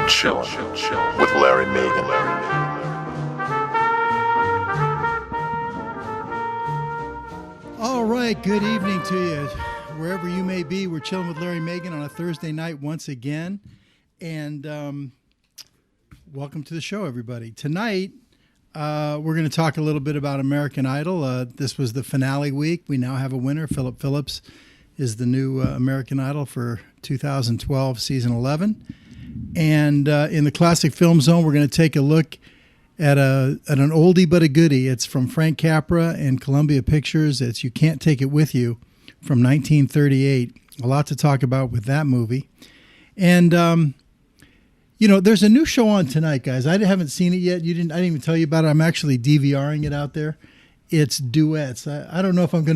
Chillin' with Larry Megan. All right, good evening to you. Wherever you may be, we're chilling with Larry Megan on a Thursday night once again. And welcome to the show, everybody. Tonight, we're going to talk a little bit about American Idol. This was the finale week. We now have a winner. Phillip Phillips is the new American Idol for 2012 season 11. And in the classic film zone, we're going to take a look at an oldie but a goodie. It's from Frank Capra and Columbia Pictures. It's You Can't Take It With You from 1938. A lot to talk about with that movie. And there's a new show on tonight, guys. I haven't seen it yet. I didn't even tell you about it. I'm actually DVRing it out there. It's Duets. I don't know if I'm going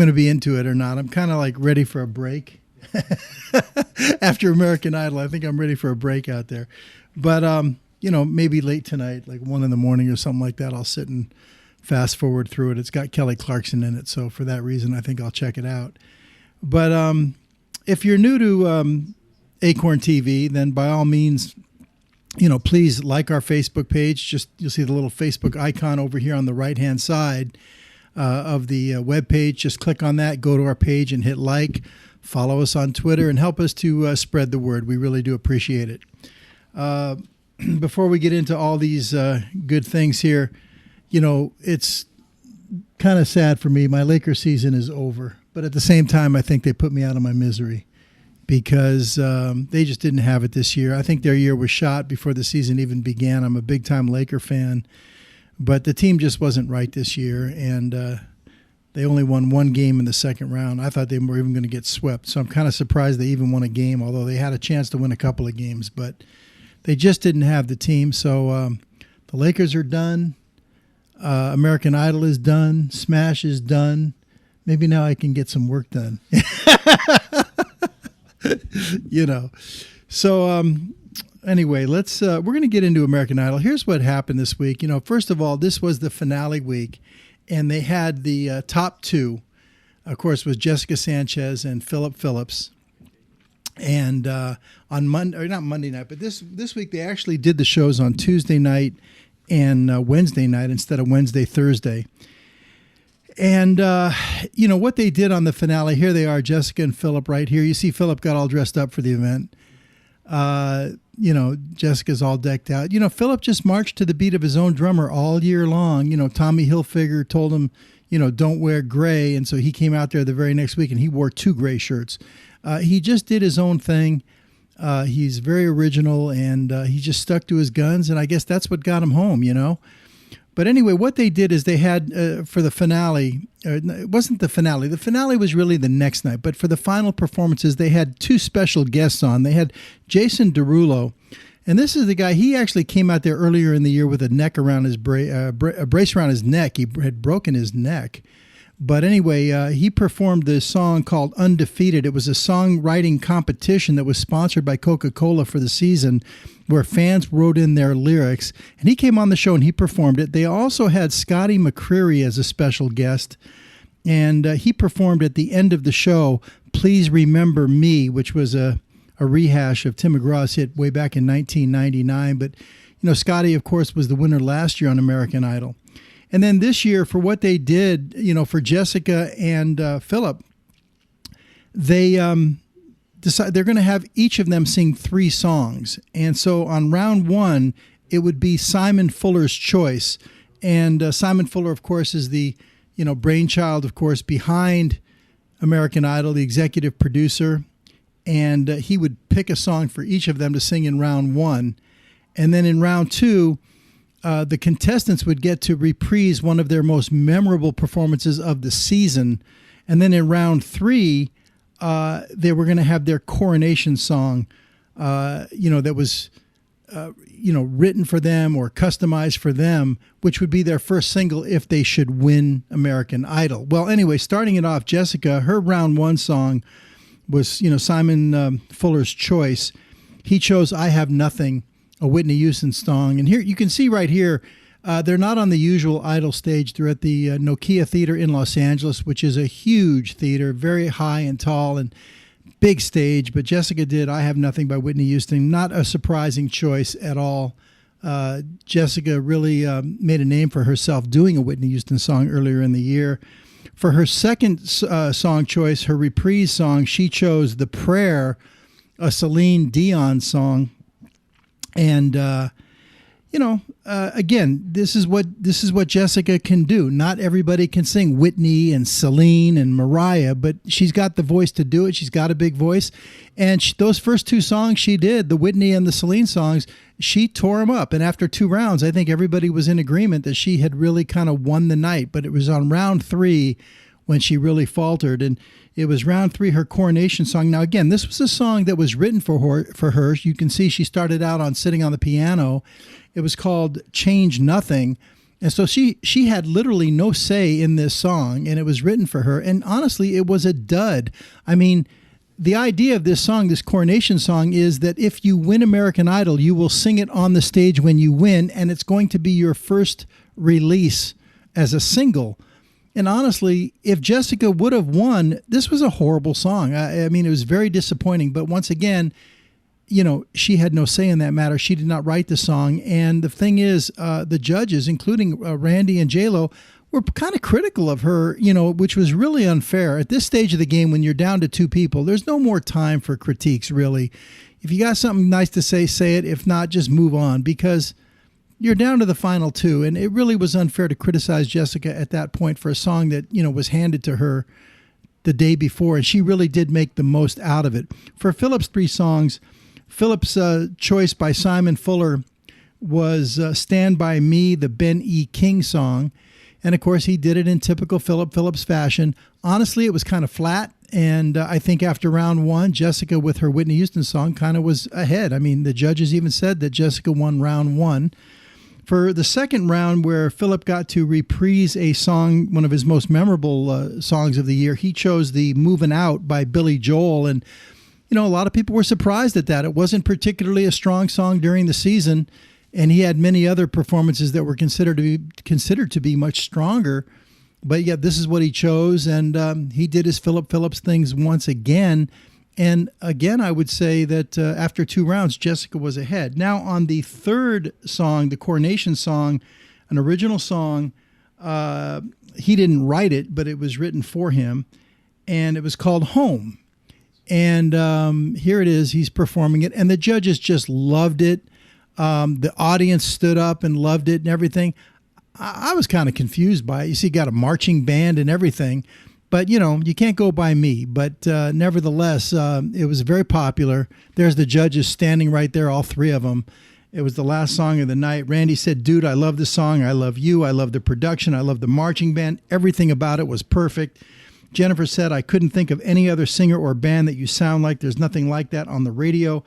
to be into it or not. I'm kind of like ready for a break. After American Idol, I think I'm ready for a break out there. But maybe late tonight, like 1 a.m. or something like that, I'll sit and fast forward through it. It's got Kelly Clarkson in it, so for that reason, I think I'll check it out. But if you're new to Acorn TV, then by all means, please like our Facebook page. You'll see the little Facebook icon over here on the right-hand side of the web page. Just click on that, go to our page, and hit like. Follow us on Twitter and help us to spread the word. We really do appreciate it. Before we get into all these good things here, it's kind of sad for me. My Lakers season is over. But at the same time, I think they put me out of my misery because they just didn't have it this year. I think their year was shot before the season even began. I'm a big-time Laker fan. But the team just wasn't right this year, and they only won one game in the second round. I thought they were even going to get swept. So I'm kind of surprised they even won a game, although they had a chance to win a couple of games. But they just didn't have the team. So the Lakers are done. American Idol is done. Smash is done. Maybe now I can get some work done. So anyway, we're going to get into American Idol. Here's what happened this week. First of all, this was the finale week. And they had the top two, of course, was Jessica Sanchez and Phillip Phillips. And on Monday, or not Monday night, but this week they actually did the shows on Tuesday night and Wednesday night instead of Wednesday, Thursday. And, what they did on the finale, here they are, Jessica and Phillip right here. You see Phillip got all dressed up for the event. Jessica's all decked out. Phillip just marched to the beat of his own drummer all year long. Tommy Hilfiger told him, don't wear gray. And so he came out there the very next week and he wore 2 gray shirts. He just did his own thing. He's very original and he just stuck to his guns. And I guess that's what got him home, But anyway, what they did is they had for the finale, it wasn't the finale. The finale was really the next night. But for the final performances, they had 2 special guests on. They had Jason Derulo. And this is the guy, he actually came out there earlier in the year with a neck around his a brace around his neck. He had broken his neck. But anyway, he performed this song called Undefeated. It was a songwriting competition that was sponsored by Coca-Cola for the season where fans wrote in their lyrics. And he came on the show and he performed it. They also had Scotty McCreery as a special guest. And he performed at the end of the show, Please Remember Me, which was a rehash of Tim McGraw's hit way back in 1999. But, Scotty, of course, was the winner last year on American Idol. And then this year, for what they did, for Jessica and Phillip, they decide they're going to have each of them sing 3 songs. And so on round 1, it would be Simon Fuller's choice. And Simon Fuller, of course, is the brainchild, of course, behind American Idol, the executive producer. And he would pick a song for each of them to sing in round 1. And then in round 2, the contestants would get to reprise one of their most memorable performances of the season. And then in round 3, they were going to have their coronation song, that was, written for them or customized for them, which would be their first single if they should win American Idol. Well, anyway, starting it off, Jessica, her round 1 song was, Simon Fuller's choice. He chose I Have Nothing, a Whitney Houston song. And here you can see right here, they're not on the usual Idol stage. They're at the Nokia Theater in Los Angeles, which is a huge theater, very high and tall. And big stage, but Jessica did I Have Nothing by Whitney Houston. Not a surprising choice at all. Jessica really made a name for herself doing a Whitney Houston song earlier in the year. For her second song choice, her reprise song, she chose The Prayer, a Celine Dion song. And, again, this is what Jessica can do. Not everybody can sing Whitney and Celine and Mariah, but she's got the voice to do it. She's got a big voice. And those first two songs she did, the Whitney and the Celine songs, she tore them up. And after 2 rounds, I think everybody was in agreement that she had really kind of won the night. But it was on round 3 when she really faltered. And it was round 3, her coronation song. Now, again, this was a song that was written for her. You can see she started out on Sitting on the Piano. It was called Change Nothing. And so she had literally no say in this song, and it was written for her. And honestly, it was a dud. I mean, the idea of this song, this coronation song, is that if you win American Idol, you will sing it on the stage when you win, and it's going to be your first release as a single. And honestly, if Jessica would have won, this was a horrible song. I mean, it was very disappointing. But once again, she had no say in that matter. She did not write the song. And the thing is, the judges, including Randy and J-Lo, were kind of critical of her, which was really unfair. At this stage of the game, when you're down to 2 people, there's no more time for critiques, really. If you got something nice to say it. If not, just move on, because you're down to the final 2. And it really was unfair to criticize Jessica at that point for a song that, was handed to her the day before. And she really did make the most out of it. For Philip's 3 songs, Philip's choice by Simon Fuller was Stand By Me, the Ben E. King song. And, of course, he did it in typical Philip Phillips fashion. Honestly, it was kind of flat. And I think after round 1, Jessica with her Whitney Houston song kind of was ahead. I mean, the judges even said that Jessica won round 1. For the second round, where Philip got to reprise a song, one of his most memorable songs of the year, he chose the Movin' Out by Billy Joel. And a lot of people were surprised at that. It wasn't particularly a strong song during the season, and he had many other performances that were considered to be much stronger. But yet, this is what he chose, and he did his Phillip Phillips things once again. And again, I would say that after 2 rounds, Jessica was ahead. Now, on the third song, the coronation song, an original song, he didn't write it, but it was written for him, and it was called Home. And here it is. He's performing it. And the judges just loved it. The audience stood up and loved it and everything. I was kind of confused by it. You see, you got a marching band and everything. But, you can't go by me. But nevertheless, it was very popular. There's the judges standing right there, all 3 of them. It was the last song of the night. Randy said, "Dude, I love the song. I love you. I love the production. I love the marching band. Everything about it was perfect." Jennifer said, "I couldn't think of any other singer or band that you sound like. There's nothing like that on the radio."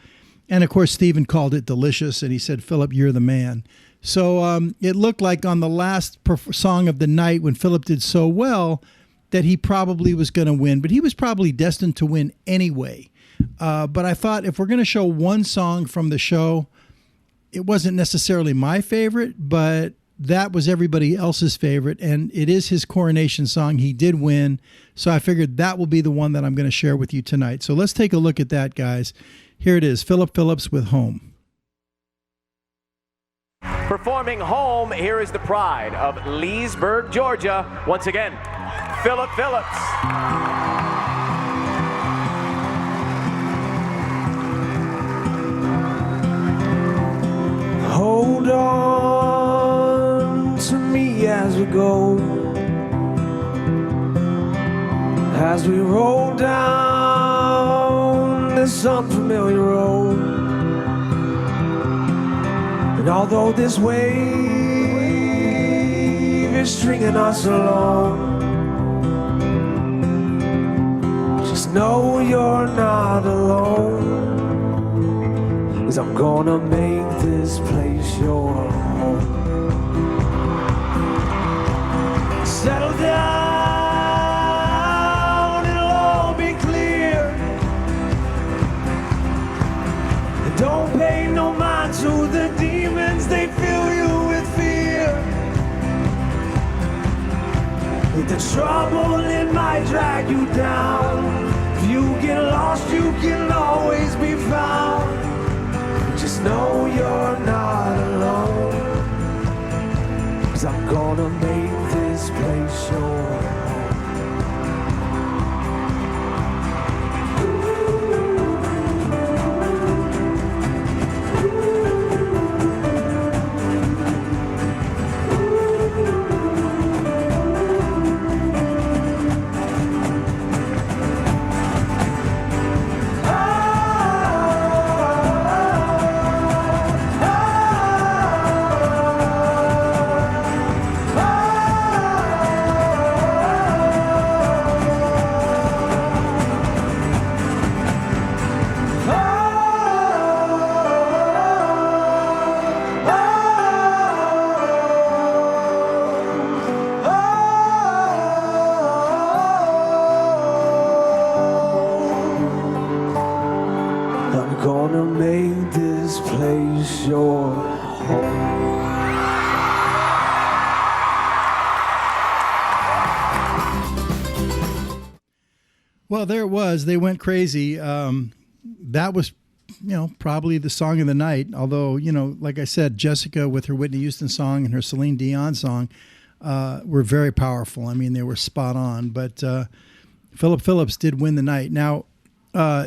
And, of course, Stephen called it delicious, and he said, "Philip, you're the man." So it looked like on the last song of the night, when Philip did so well, that he probably was going to win. But he was probably destined to win anyway. But I thought, if we're going to show one song from the show, it wasn't necessarily my favorite, but that was everybody else's favorite, and it is his coronation song. He did win, so I figured that will be the one that I'm going to share with you tonight. So let's take a look at that, guys. Here it is, Phillip Phillips with Home. Performing Home, here is the pride of Leesburg, Georgia. Once again, Phillip Phillips. Hold on to me as we go, as we roll down this unfamiliar road. And although this wave is stringing us along, just know you're not alone. 'Cause I'm gonna make this place your home. Settle down, it'll all be clear. And don't pay no mind to the demons, they fill you with fear. With the trouble, it might drag you down. If you get lost, you can always be found. Just know you're not alone. 'Cause I'm gonna make this place your home. Gonna make this place your home. Well, there it was. They went crazy. That was, probably the song of the night. Although, like I said, Jessica with her Whitney Houston song and her Celine Dion song were very powerful. I mean, they were spot on. But Phillip Phillips did win the night. Now,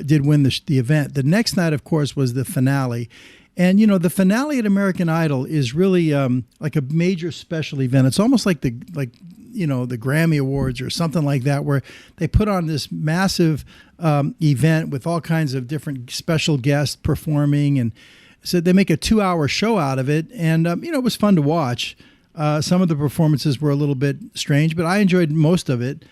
did win the event. The next night, of course, was the finale. And, the finale at American Idol is really like a major special event. It's almost like the Grammy Awards or something like that, where they put on this massive event with all kinds of different special guests performing. And so they make a 2-hour show out of it. And, it was fun to watch. Some of the performances were a little bit strange, but I enjoyed most of it.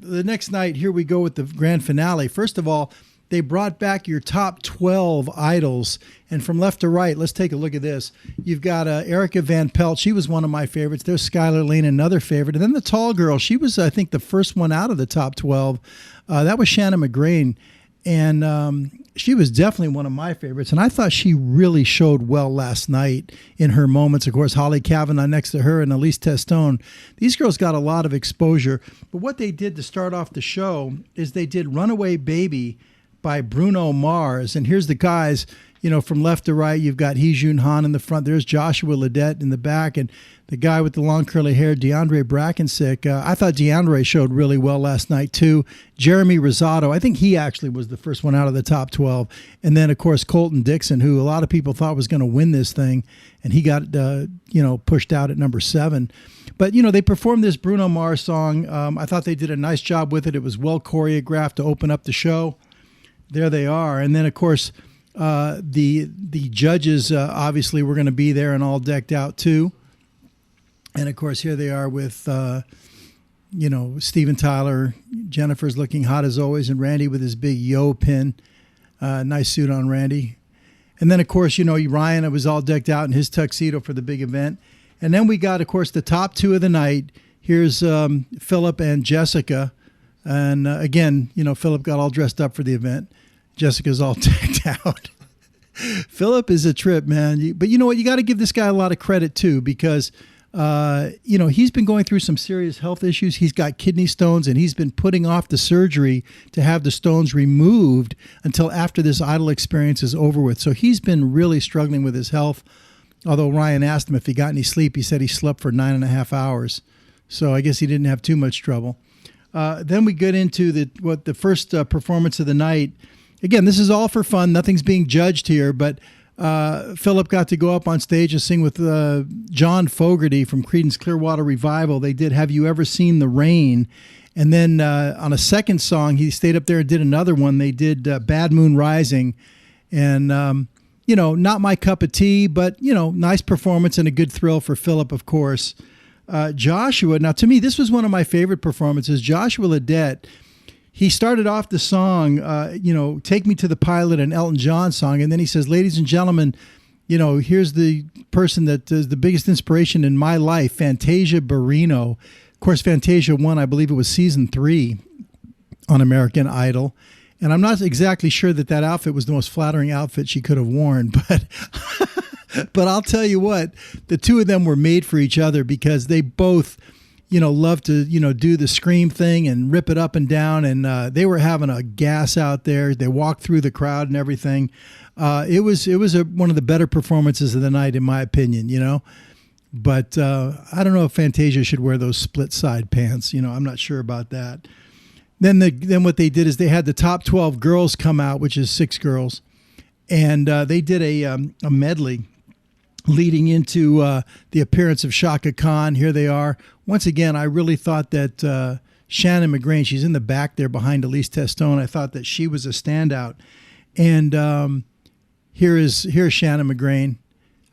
The next night, here we go with the grand finale. First of all, they brought back your top 12 idols. And from left to right, let's take a look at this. You've got Erica Van Pelt. She was one of my favorites. There's Skylar Lane, another favorite. And then the tall girl, she was, I think, the first one out of the top 12. That was Shannon McGrain. And she was definitely one of my favorites. And I thought she really showed well last night in her moments. Of course, Holly Kavanaugh next to her and Elise Testone. These girls got a lot of exposure. But what they did to start off the show is they did Runaway Baby by Bruno Mars. And here's the guys, from left to right. You've got Hee Jun Han in the front. There's Joshua Ledet in the back. And the guy with the long curly hair, DeAndre Brackensick. I thought DeAndre showed really well last night, too. Jeremy Rosado, I think he actually was the first one out of the top 12. And then, of course, Colton Dixon, who a lot of people thought was going to win this thing. And he got, pushed out at number 7. But, they performed this Bruno Mars song. I thought they did a nice job with it. It was well choreographed to open up the show. There they are. And then, of course, the judges obviously were going to be there and all decked out, too. And, of course, here they are with, Steven Tyler. Jennifer's looking hot as always. And Randy with his big yo pin. Nice suit on Randy. And then, of course, Ryan was all decked out in his tuxedo for the big event. And then we got, of course, the top 2 of the night. Here's Phillip and Jessica. And, again, Phillip got all dressed up for the event. Jessica's all decked out. Phillip is a trip, man. But you know what? You got to give this guy a lot of credit, too, because he's been going through some serious health issues. He's got kidney stones, and he's been putting off the surgery to have the stones removed until after this Idol experience is over with. So he's been really struggling with his health. Although Ryan asked him if he got any sleep, he said he slept for 9.5 hours. So I guess he didn't have too much trouble. Then we get into the first performance of the night. Again, this is all for fun. Nothing's being judged here, but Phillip got to go up on stage and sing with John Fogerty from Creedence Clearwater Revival. They did Have You Ever Seen the Rain? And then on a second song, he stayed up there and did another one. They did Bad Moon Rising. And, not my cup of tea, but, nice performance and a good thrill for Phillip, of course. Joshua, now to me, this was one of my favorite performances. Joshua Ledet, he started off the song, Take Me to the Pilot, an Elton John song. And then he says, ladies and gentlemen, here's the person that is the biggest inspiration in my life, Fantasia Barrino. Of course, Fantasia won, I believe it was season 3 on American Idol. And I'm not exactly sure that outfit was the most flattering outfit she could have worn, but but I'll tell you what, the two of them were made for each other because they both, love to, do the scream thing and rip it up and down. And they were having a gas out there. They walked through the crowd and everything. It was one of the better performances of the night, in my opinion, But I don't know if Fantasia should wear those split side pants. I'm not sure about that. Then what they did is they had the top 12 girls come out, which is 6 girls. And they did a medley leading into the appearance of Shaka Khan. Here they are. Once again, I really thought that Shannon McGrain, she's in the back there behind Elise Testone. I thought that she was a standout. And here's Shannon McGrain.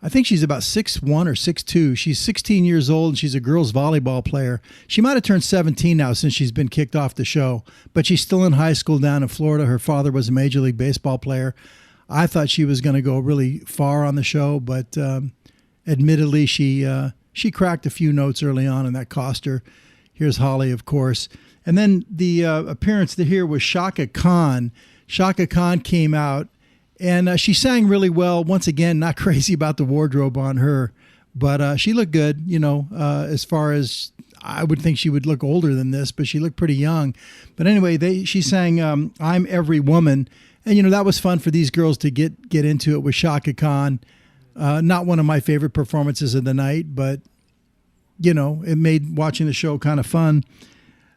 I think she's about 6'1" or 6'2". She's 16 years old, and she's a girls volleyball player. She might have turned 17 now since she's been kicked off the show, but she's still in high school down in Florida. Her father was a Major League Baseball player. I thought she was going to go really far on the show, but admittedly, she cracked a few notes early on, and that cost her. Here's Holly, of course. And then the appearance here was Shaka Khan. Shaka Khan came out, and she sang really well. Once again, not crazy about the wardrobe on her, but she looked good, as far as I would think she would look older than this, but she looked pretty young. But anyway, she sang I'm Every Woman. And, that was fun for these girls to get into it with Shaka Khan. Not one of my favorite performances of the night, but, it made watching the show kind of fun.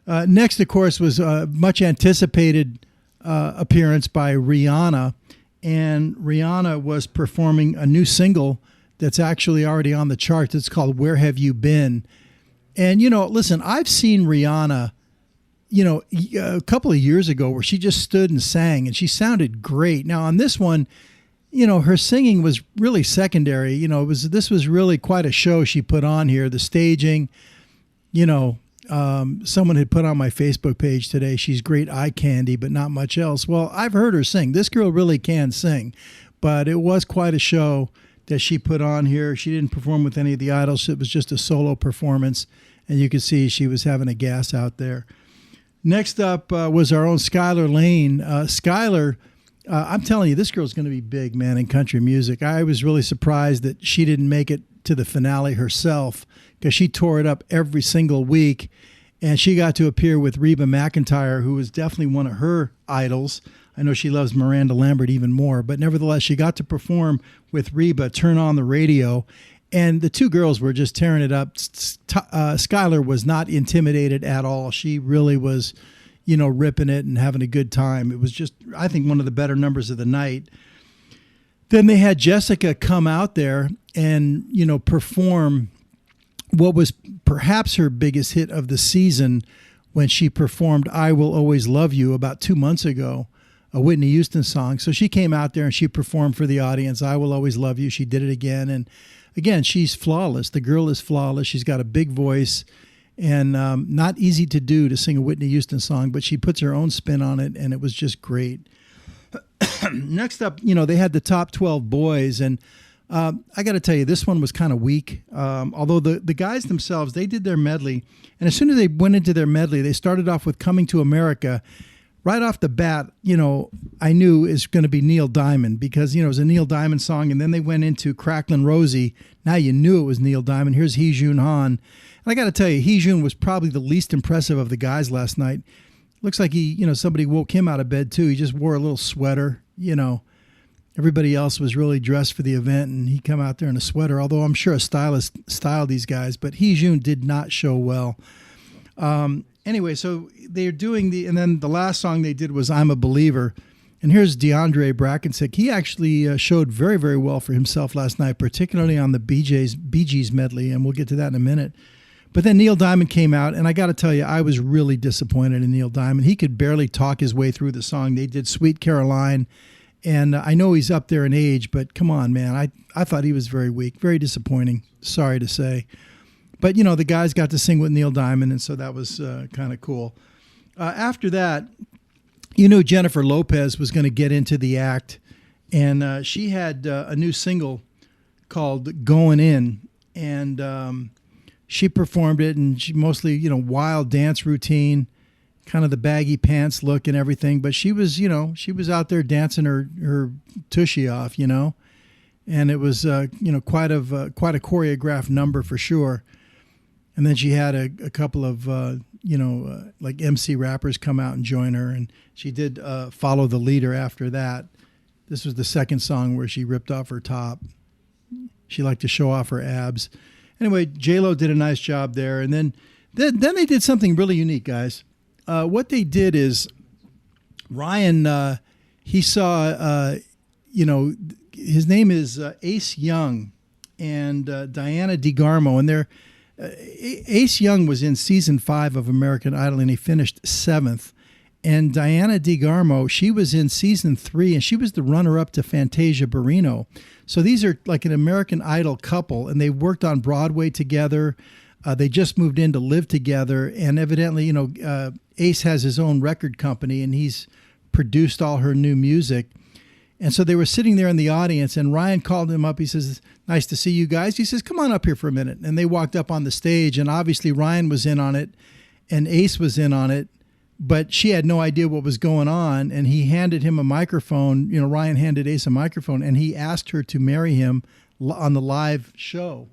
Next, of course, was a much anticipated appearance by Rihanna. And Rihanna was performing a new single that's actually already on the charts. It's called Where Have You Been? And, listen, I've seen Rihanna, a couple of years ago where she just stood and sang, and she sounded great. Now, on this one, her singing was really secondary. This was really quite a show she put on here. The staging, someone had put on my Facebook page today, she's great eye candy, but not much else. Well, I've heard her sing. This girl really can sing, but it was quite a show that she put on here. She didn't perform with any of the idols. It was just a solo performance, and you could see she was having a gas out there. Next up was our own Skylar Lane. Skylar, I'm telling you, this girl's going to be big, man, in country music. I was really surprised that she didn't make it to the finale herself, because she tore it up every single week, and she got to appear with Reba McEntire, who was definitely one of her idols. I know she loves Miranda Lambert even more, but nevertheless, she got to perform with Reba, Turn on the Radio, and the two girls were just tearing it up. Skylar was not intimidated at all. She really was, ripping it and having a good time. It was just, I think, one of the better numbers of the night. Then they had Jessica come out there and, perform what was perhaps her biggest hit of the season when she performed I Will Always Love You about 2 months ago, a Whitney Houston song. So she came out there and she performed for the audience, I Will Always Love You. She did it again. And again, she's flawless. The girl is flawless. She's got a big voice, and not easy to do to sing a Whitney Houston song, but she puts her own spin on it, and it was just great. Next up, they had the top 12 boys, and I got to tell you, this one was kind of weak. Although the guys themselves, they did their medley, and as soon as they went into their medley, they started off with Coming to America. Right off the bat, I knew it's going to be Neil Diamond, because, it was a Neil Diamond song, and then they went into Cracklin' Rosie. Now you knew it was Neil Diamond. Here's Hee Jun Han. And I got to tell you, Hee Jun was probably the least impressive of the guys last night. Looks like somebody woke him out of bed too. He just wore a little sweater, Everybody else was really dressed for the event, and he come out there in a sweater, although I'm sure a stylist styled these guys, but Hee Jun did not show well. Anyway, so they're doing and then the last song they did was I'm a Believer. And here's DeAndre Brackensick. He actually showed very, very well for himself last night, particularly on the Bee Gees medley, and we'll get to that in a minute. But then Neil Diamond came out, and I got to tell you, I was really disappointed in Neil Diamond. He could barely talk his way through the song. They did Sweet Caroline, and I know he's up there in age, but come on, man. I thought he was very weak, very disappointing, sorry to say. But, the guys got to sing with Neil Diamond, and so that was kind of cool. After that, Jennifer Lopez was going to get into the act, and she had a new single called Going In, and she performed it, and she mostly, wild dance routine, kind of the baggy pants look and everything. But she was, she was out there dancing her tushy off, and it was, quite a choreographed number for sure. And then she had a couple of, like MC rappers come out and join her. And she did Follow the Leader after that. This was the second song where she ripped off her top. She liked to show off her abs. Anyway, J-Lo did a nice job there. And then they did something really unique, guys. What they did is Ryan, he saw, his name is Ace Young and Diana DeGarmo. And Ace Young was in season 5 of American Idol, and he finished 7th. And Diana DeGarmo, she was in season 3, and she was the runner-up to Fantasia Barrino. So these are like an American Idol couple, and they worked on Broadway together. They just moved in to live together, and evidently, Ace has his own record company, and he's produced all her new music. And so they were sitting there in the audience, and Ryan called him up. He says, "Nice to see you guys." He says, "Come on up here for a minute." And they walked up on the stage, and obviously Ryan was in on it, and Ace was in on it. But she had no idea what was going on, and he handed him a microphone. Ryan handed Ace a microphone, and he asked her to marry him on the live show.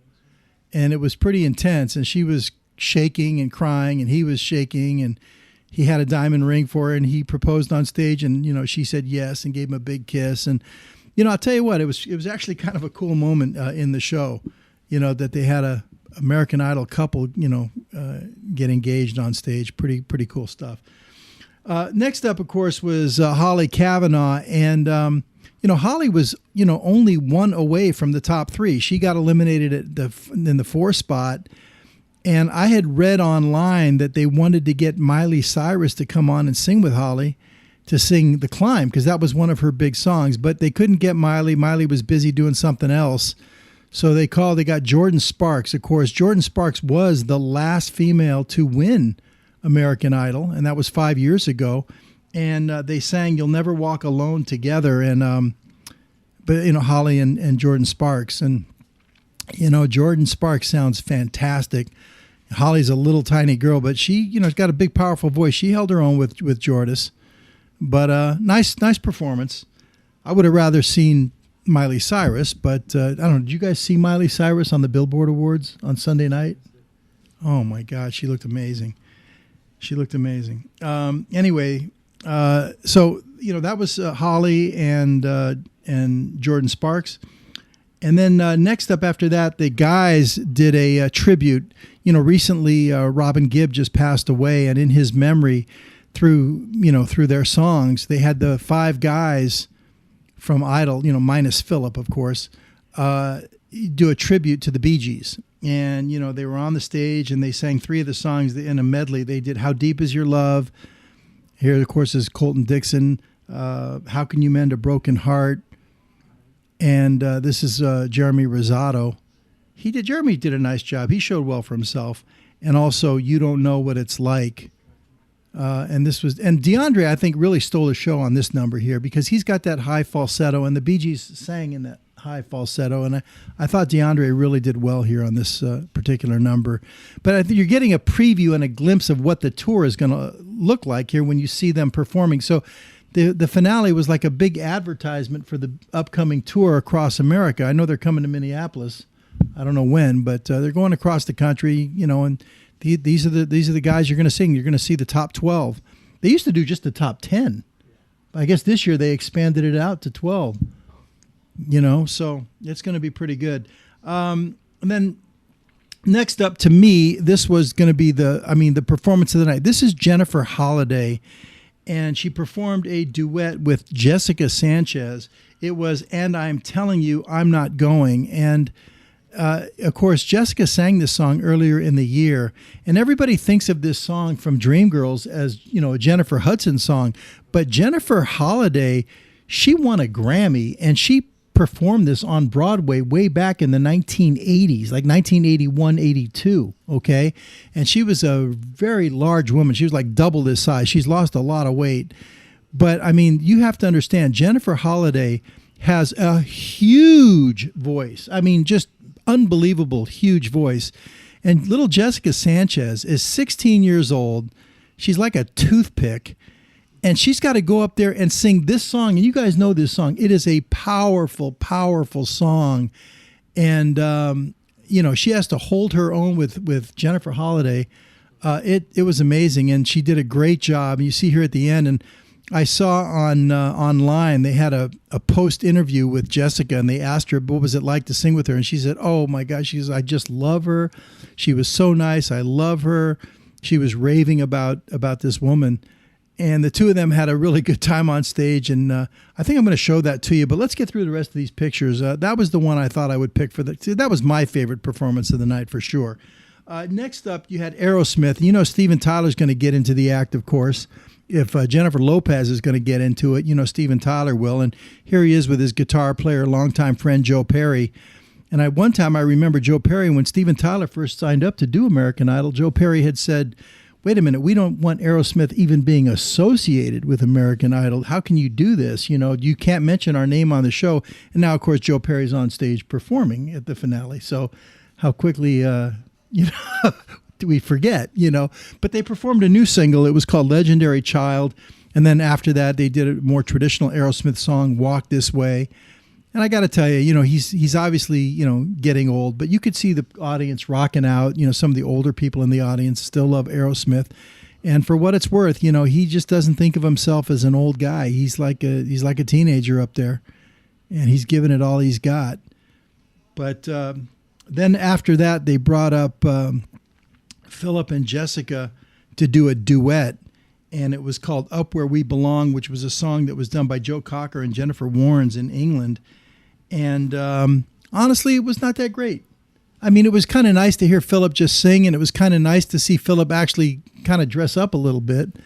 And it was pretty intense, and she was shaking and crying, and he was shaking, and he had a diamond ring for her, and he proposed on stage, and, she said yes and gave him a big kiss. And, I'll tell you what, it was actually kind of a cool moment in the show, that they had a American Idol couple, get engaged on stage. Pretty cool stuff. Next up, of course, was Holly Kavanaugh. And, Holly was, only one away from the top 3. She got eliminated in the 4 spot. And I had read online that they wanted to get Miley Cyrus to come on and sing with Holly, to sing The Climb, because that was one of her big songs. But they couldn't get Miley. Miley was busy doing something else. So they got Jordan Sparks. Of course, Jordan Sparks was the last female to win American Idol, and that was 5 years ago. And they sang "You'll Never Walk Alone" together, and Holly and Jordan Sparks. And Jordan Sparks sounds fantastic. Holly's a little tiny girl, but she has got a big, powerful voice. She held her own with Jordis, but nice performance. I would have rather seen Miley Cyrus, but I don't know. Did you guys see Miley Cyrus on the Billboard Awards on Sunday night? Oh my God, she looked amazing. Anyway, so that was Holly and Jordan Sparks, and then next up after that, the guys did a tribute. Recently Robin Gibb just passed away, and in his memory, through their songs, they had the 5 guys from Idol, minus Phillip, of course, do a tribute to the Bee Gees. And, they were on the stage and they sang 3 of the songs in a medley. They did "How Deep Is Your Love?" Here, of course, is Colton Dixon. "How Can You Mend a Broken Heart?" And this is Jeremy Rosado. Jeremy did a nice job. He showed well for himself. And also, "You Don't Know What It's Like." And DeAndre, I think, really stole the show on this number here, because he's got that high falsetto, and the Bee Gees sang in that high falsetto. And I thought DeAndre really did well here on this particular number. But I think you're getting a preview and a glimpse of what the tour is going to look like here when you see them performing. So the finale was like a big advertisement for the upcoming tour across America. I know they're coming to Minneapolis. I don't know when, but they're going across the country, and these are the guys you're going to sing. You're going to see the top 12. They used to do just the top 10. I guess this year they expanded it out to 12. So it's going to be pretty good. And then next up, to me, this was going to be the performance of the night. This is Jennifer Holliday, and she performed a duet with Jessica Sanchez. It was "And I'm Telling You I'm Not Going." And of course, Jessica sang this song earlier in the year, and everybody thinks of this song from Dreamgirls as, a Jennifer Hudson song. But Jennifer Holliday, she won a Grammy, and she performed this on Broadway way back in the 1980s, like 1981, 82, okay? And she was a very large woman. She was like double this size. She's lost a lot of weight. But, you have to understand, Jennifer Holliday has a huge voice. Just unbelievable, huge voice. And little Jessica Sanchez is 16 years old. She's like a toothpick. And she's got to go up there and sing this song. And you guys know this song. It is a powerful, powerful song. And, she has to hold her own with Jennifer Holliday. It was amazing, and she did a great job. You see her at the end, and I saw on online they had a post interview with Jessica, and they asked her what was it like to sing with her, and she said, "Oh my gosh," she says, "I just love her. She was so nice. I love her." She was raving about this woman, and the two of them had a really good time on stage. And I think I'm going to show that to you. But let's get through the rest of these pictures. That was the one I thought I would pick that was my favorite performance of the night for sure. Next up, you had Aerosmith. Steven Tyler's going to get into the act, of course. If Jennifer Lopez is going to get into it, Steven Tyler will. And here he is with his guitar player, longtime friend Joe Perry. And one time I remember Joe Perry, when Steven Tyler first signed up to do American Idol, Joe Perry had said, "Wait a minute, we don't want Aerosmith even being associated with American Idol. How can you do this? You can't mention our name on the show." And now, of course, Joe Perry's on stage performing at the finale. So how quickly, do we forget, But they performed a new single. It was called Legendary Child. And then after that, they did a more traditional Aerosmith song, Walk This Way. And I got to tell you, he's obviously, getting old, but you could see the audience rocking out. Some of the older people in the audience still love Aerosmith. And for what it's worth, he just doesn't think of himself as an old guy. He's like a teenager up there, and he's giving it all he's got. But then after that, they brought up Phillip and Jessica to do a duet. And it was called Up Where We Belong, which was a song that was done by Joe Cocker and Jennifer Warnes in England. And honestly, it was not that great. I mean, it was kind of nice to hear Phillip just sing, and it was kind of nice to see Phillip actually kind of dress up a little bit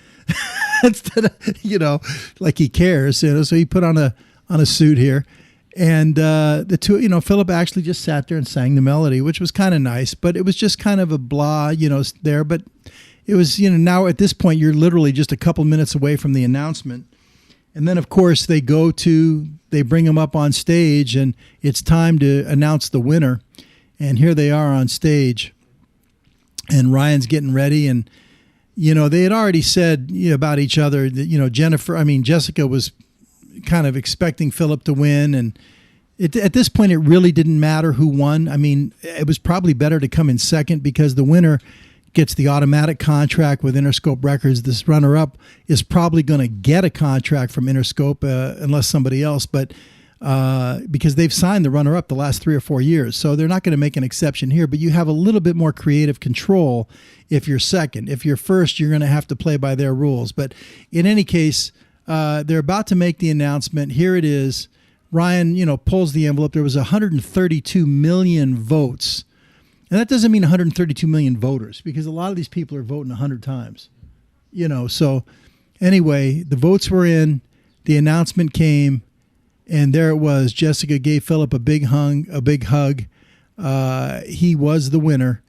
instead of, like he cares. So he put on a suit here. And the two, Phillip actually just sat there and sang the melody, which was kind of nice, but it was just kind of a blah, there. But it was, now at this point, you're literally just a couple minutes away from the announcement. And then, of course, they bring them up on stage, and it's time to announce the winner. And here they are on stage. And Ryan's getting ready. And, they had already said about each other that, Jessica was kind of expecting Phillip to win. And at this point, it really didn't matter who won. I mean, it was probably better to come in second, because the winner gets the automatic contract with Interscope Records. This runner-up is probably going to get a contract from Interscope unless somebody else, but because they've signed the runner-up the last 3 or 4 years. So they're not going to make an exception here, but you have a little bit more creative control if you're second. If you're first, you're going to have to play by their rules. But in any case, they're about to make the announcement. Here it is. Ryan, pulls the envelope. There was 132 million votes. And that doesn't mean 132 million voters, because a lot of these people are voting 100 times. So anyway, the votes were in, the announcement came, and there it was. Jessica gave Phillip a big hug. He was the winner.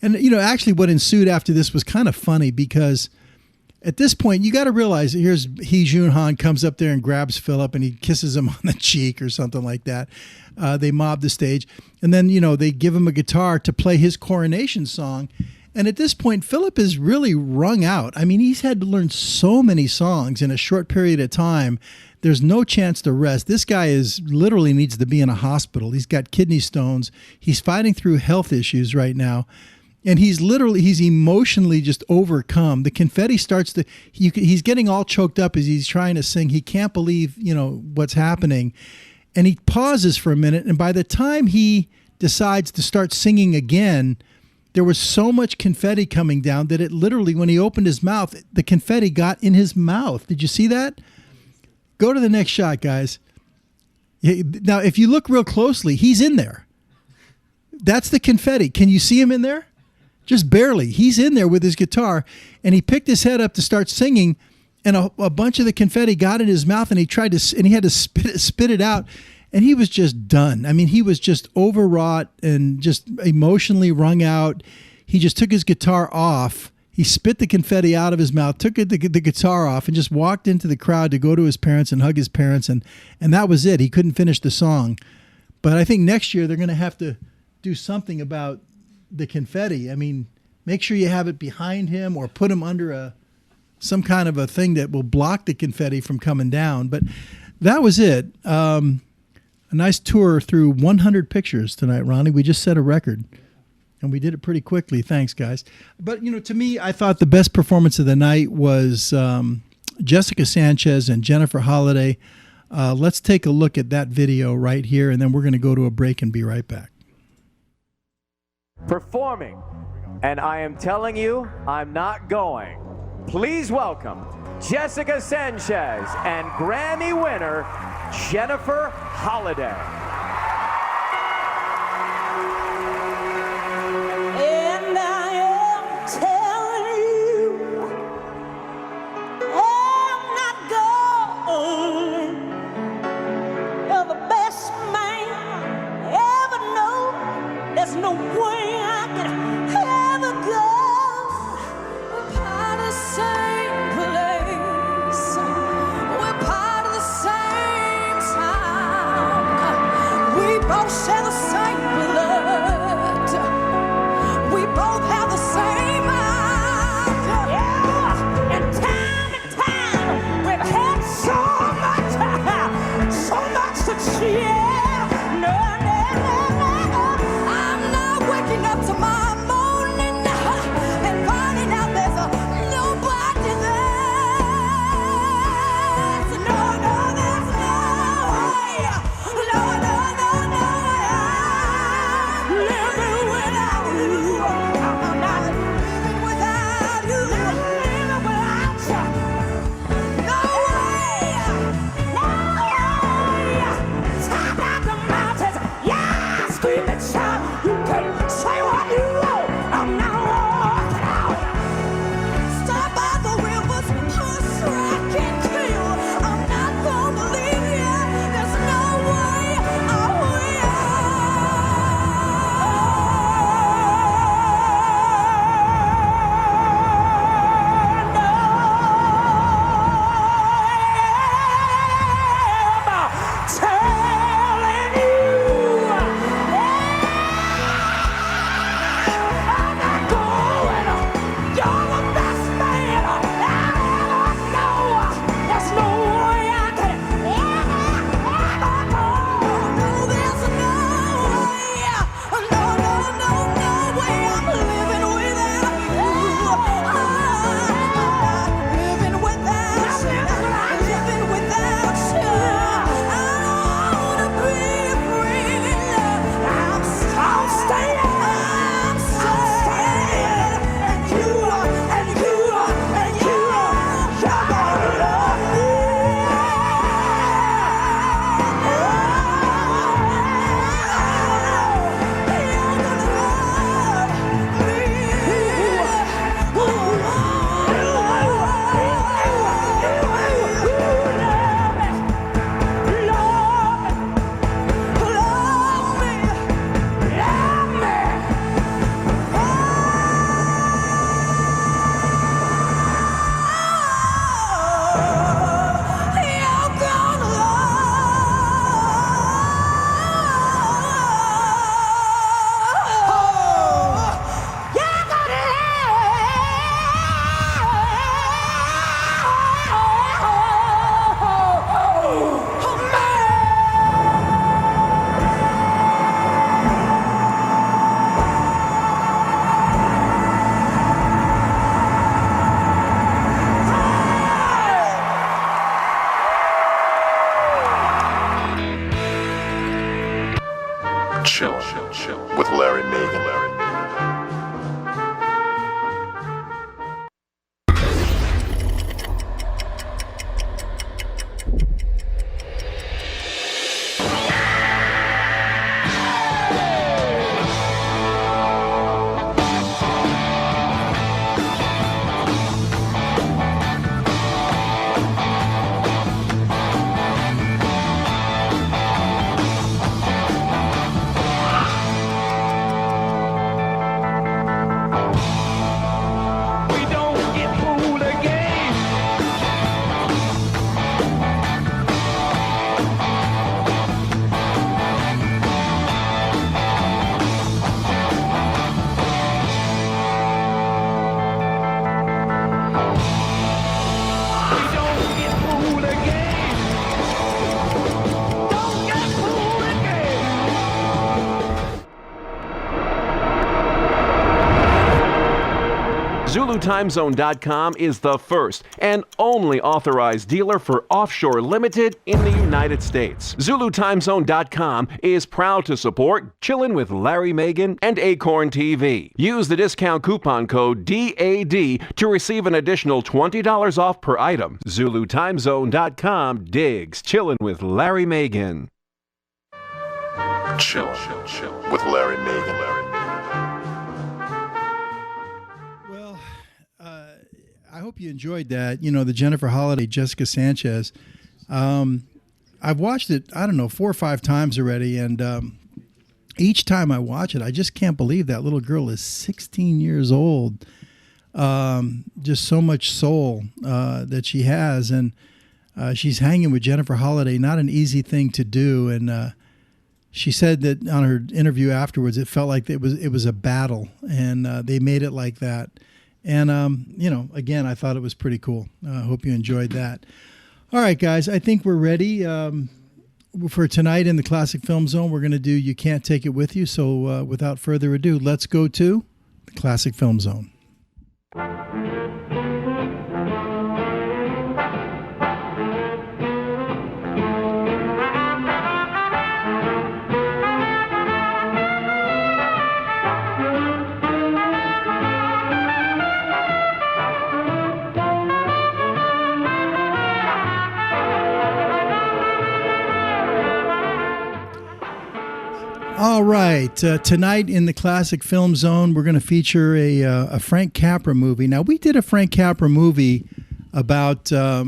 And, actually what ensued after this was kind of funny, because at this point, you got to realize, here's Hee Jun Han comes up there and grabs Phillip, and he kisses him on the cheek or something like that. They mob the stage. And then, they give him a guitar to play his coronation song. And at this point, Phillip is really wrung out. I mean, he's had to learn so many songs in a short period of time. There's no chance to rest. This guy literally needs to be in a hospital. He's got kidney stones. He's fighting through health issues right now. And he's emotionally just overcome. The confetti starts he's getting all choked up as he's trying to sing. He can't believe, what's happening. And he pauses for a minute. And by the time he decides to start singing again, there was so much confetti coming down that it literally, when he opened his mouth, the confetti got in his mouth. Did you see that? Go to the next shot, guys. Now, if you look real closely, he's in there. That's the confetti. Can you see him in there? Just barely. He's in there with his guitar, and he picked his head up to start singing, and a bunch of the confetti got in his mouth, and he had to spit it out, and he was just done. I mean, he was just overwrought and just emotionally wrung out. He just took his guitar off. He spit the confetti out of his mouth, took the guitar off, and just walked into the crowd to go to his parents and hug his parents, and that was it. He couldn't finish the song. But I think next year they're going to have to do something about the confetti. I mean, make sure you have it behind him, or put him under some kind of a thing that will block the confetti from coming down. But that was it. A nice tour through 100 pictures tonight, Ronnie. We just set a record. And we did it pretty quickly. Thanks, guys. But, to me, I thought the best performance of the night was Jessica Sanchez and Jennifer Holliday. Let's take a look at that video right here, and then we're going to go to a break and be right back. Performing, and I am telling you, I'm not going. Please welcome Jessica Sanchez and Grammy winner Jennifer Holliday. And I am telling you, I'm not going. You're the best man I ever know. There's no way I could ever go. We're part of the same place. We're part of the same town. We both share the same blood. We both have the same mind. Yeah. And time we've had so much to share. No. I'm not waking up tomorrow morning and finding out there's nobody there. No, there's no way. No. Living without you. I'm not living without you. Living without you. No way. Top out the mountains. Yeah, scream and shout. You can say what you want. I'm not walking out. Stop by the rivers, push, rock, and kill. I'm not gonna leave you. There's no way I telling you, I'm not going. You're the best man I ever know. There's no way I can ever go. No, there's no way. No way I'm living without you. I'm living without you. Living without you. I wanna be free. I'm staying. And you you're gonna love me. Chill with Larry Megan. ZuluTimeZone.com is the first and only authorized dealer for Offshore Limited in the United States. ZuluTimeZone.com is proud to support Chillin' with Larry Megan and Acorn TV. Use the discount coupon code DAD to receive an additional $20 off per item. ZuluTimeZone.com digs Chillin' with Larry Megan. Chill with Larry Megan. Well, I hope you enjoyed that. You know, the Jennifer Holliday, Jessica Sanchez. I've watched it, I don't know, 4 or 5 times already, and each time I watch it, I just can't believe that little girl is 16 years old. Just so much soul that she has, and she's hanging with Jennifer Holliday. Not an easy thing to do, and she said that on her interview afterwards, it felt like it was a battle, and they made it like that. And you know, again, I thought it was pretty cool. I hope you enjoyed that. All right, guys, I think we're ready for tonight in the Classic Film Zone. We're going to do "You Can't Take It With You." So, without further ado, let's go to the Classic Film Zone. All right, tonight in the Classic Film Zone, we're going to feature a Frank Capra movie. Now, we did a Frank Capra movie about, I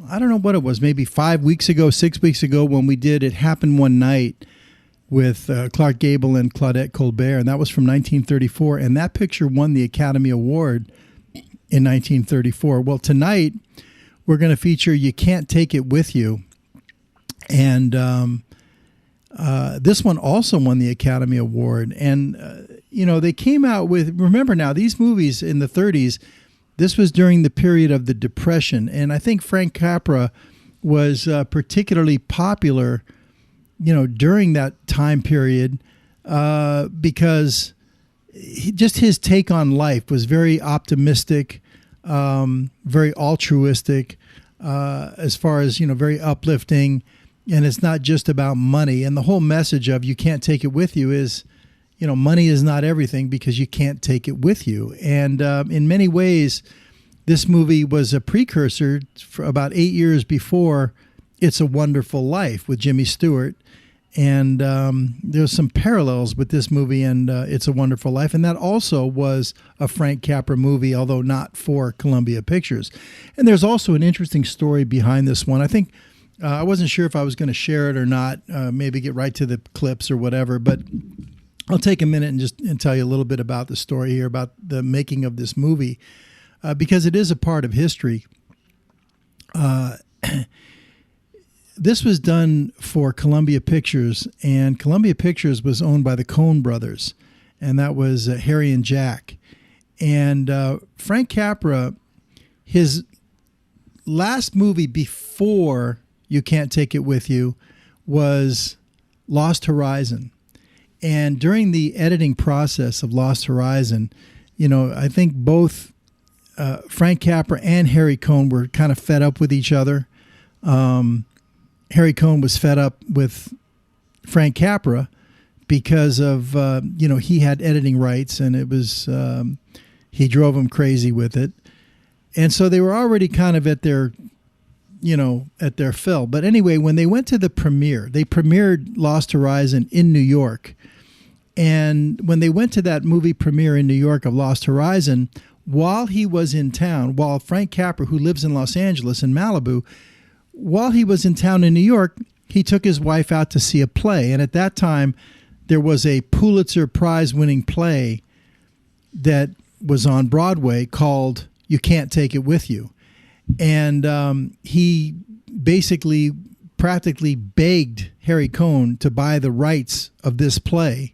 don't know what it was, maybe 5 weeks ago, 6 weeks ago, when we did It Happened One Night with Clark Gable and Claudette Colbert, and that was from 1934, and that picture won the Academy Award in 1934. Well, tonight, we're going to feature You Can't Take It With You, and this one also won the Academy Award. And, you know, they came out with, remember now, these movies in the 30s, this was during the period of the Depression. And I think Frank Capra was particularly popular, you know, during that time period because just his take on life was very optimistic, very altruistic, as far as, you know, very uplifting. And it's not just about money. And the whole message of You Can't Take It With You is, you know, money is not everything because you can't take it with you. And in many ways, this movie was a precursor for about 8 years before It's a Wonderful Life with Jimmy Stewart. And there's some parallels with this movie and It's a Wonderful Life. And that also was a Frank Capra movie, although not for Columbia Pictures. And there's also an interesting story behind this one. I think I wasn't sure if I was going to share it or not, maybe get right to the clips or whatever, but I'll take a minute and tell you a little bit about the story here, about the making of this movie, because it is a part of history. This was done for Columbia Pictures, and Columbia Pictures was owned by the Coen brothers, and that was Harry and Jack. And Frank Capra, his last movie before You Can't Take It With You was Lost Horizon. And during the editing process of Lost Horizon, you know, I think both Frank Capra and Harry Cohn were kind of fed up with each other. Harry Cohn was fed up with Frank Capra because of, you know, he had editing rights and it was, he drove him crazy with it. And so they were already kind of at their, you know, at their fill. But anyway, when they went to the premiere, they premiered Lost Horizon in New York. And when they went to that movie premiere in New York of Lost Horizon, while he was in town, while Frank Capra, who lives in Los Angeles in Malibu, while he was in town in New York, he took his wife out to see a play. And at that time, there was a Pulitzer Prize-winning play that was on Broadway called You Can't Take It With You. And he basically practically begged Harry Cohn to buy the rights of this play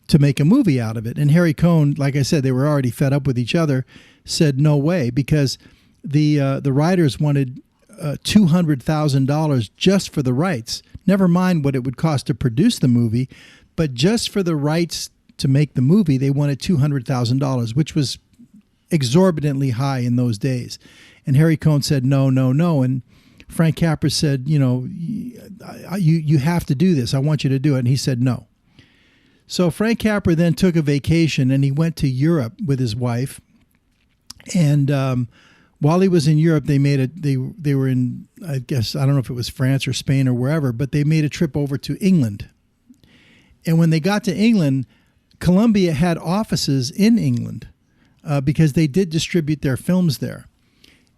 to make a movie out of it. And Harry Cohn, like I said, they were already fed up with each other, said no way, because the writers wanted $200,000 just for the rights. Never mind what it would cost to produce the movie, but just for the rights to make the movie, they wanted $200,000, which was exorbitantly high in those days. And Harry Cohn said, no, no, no. And Frank Capra said, you know, you have to do this. I want you to do it. And he said no. So Frank Capra then took a vacation and he went to Europe with his wife. And while he was in Europe, they were in, I guess, I don't know if it was France or Spain or wherever, but they made a trip over to England. And when they got to England, Columbia had offices in England because they did distribute their films there.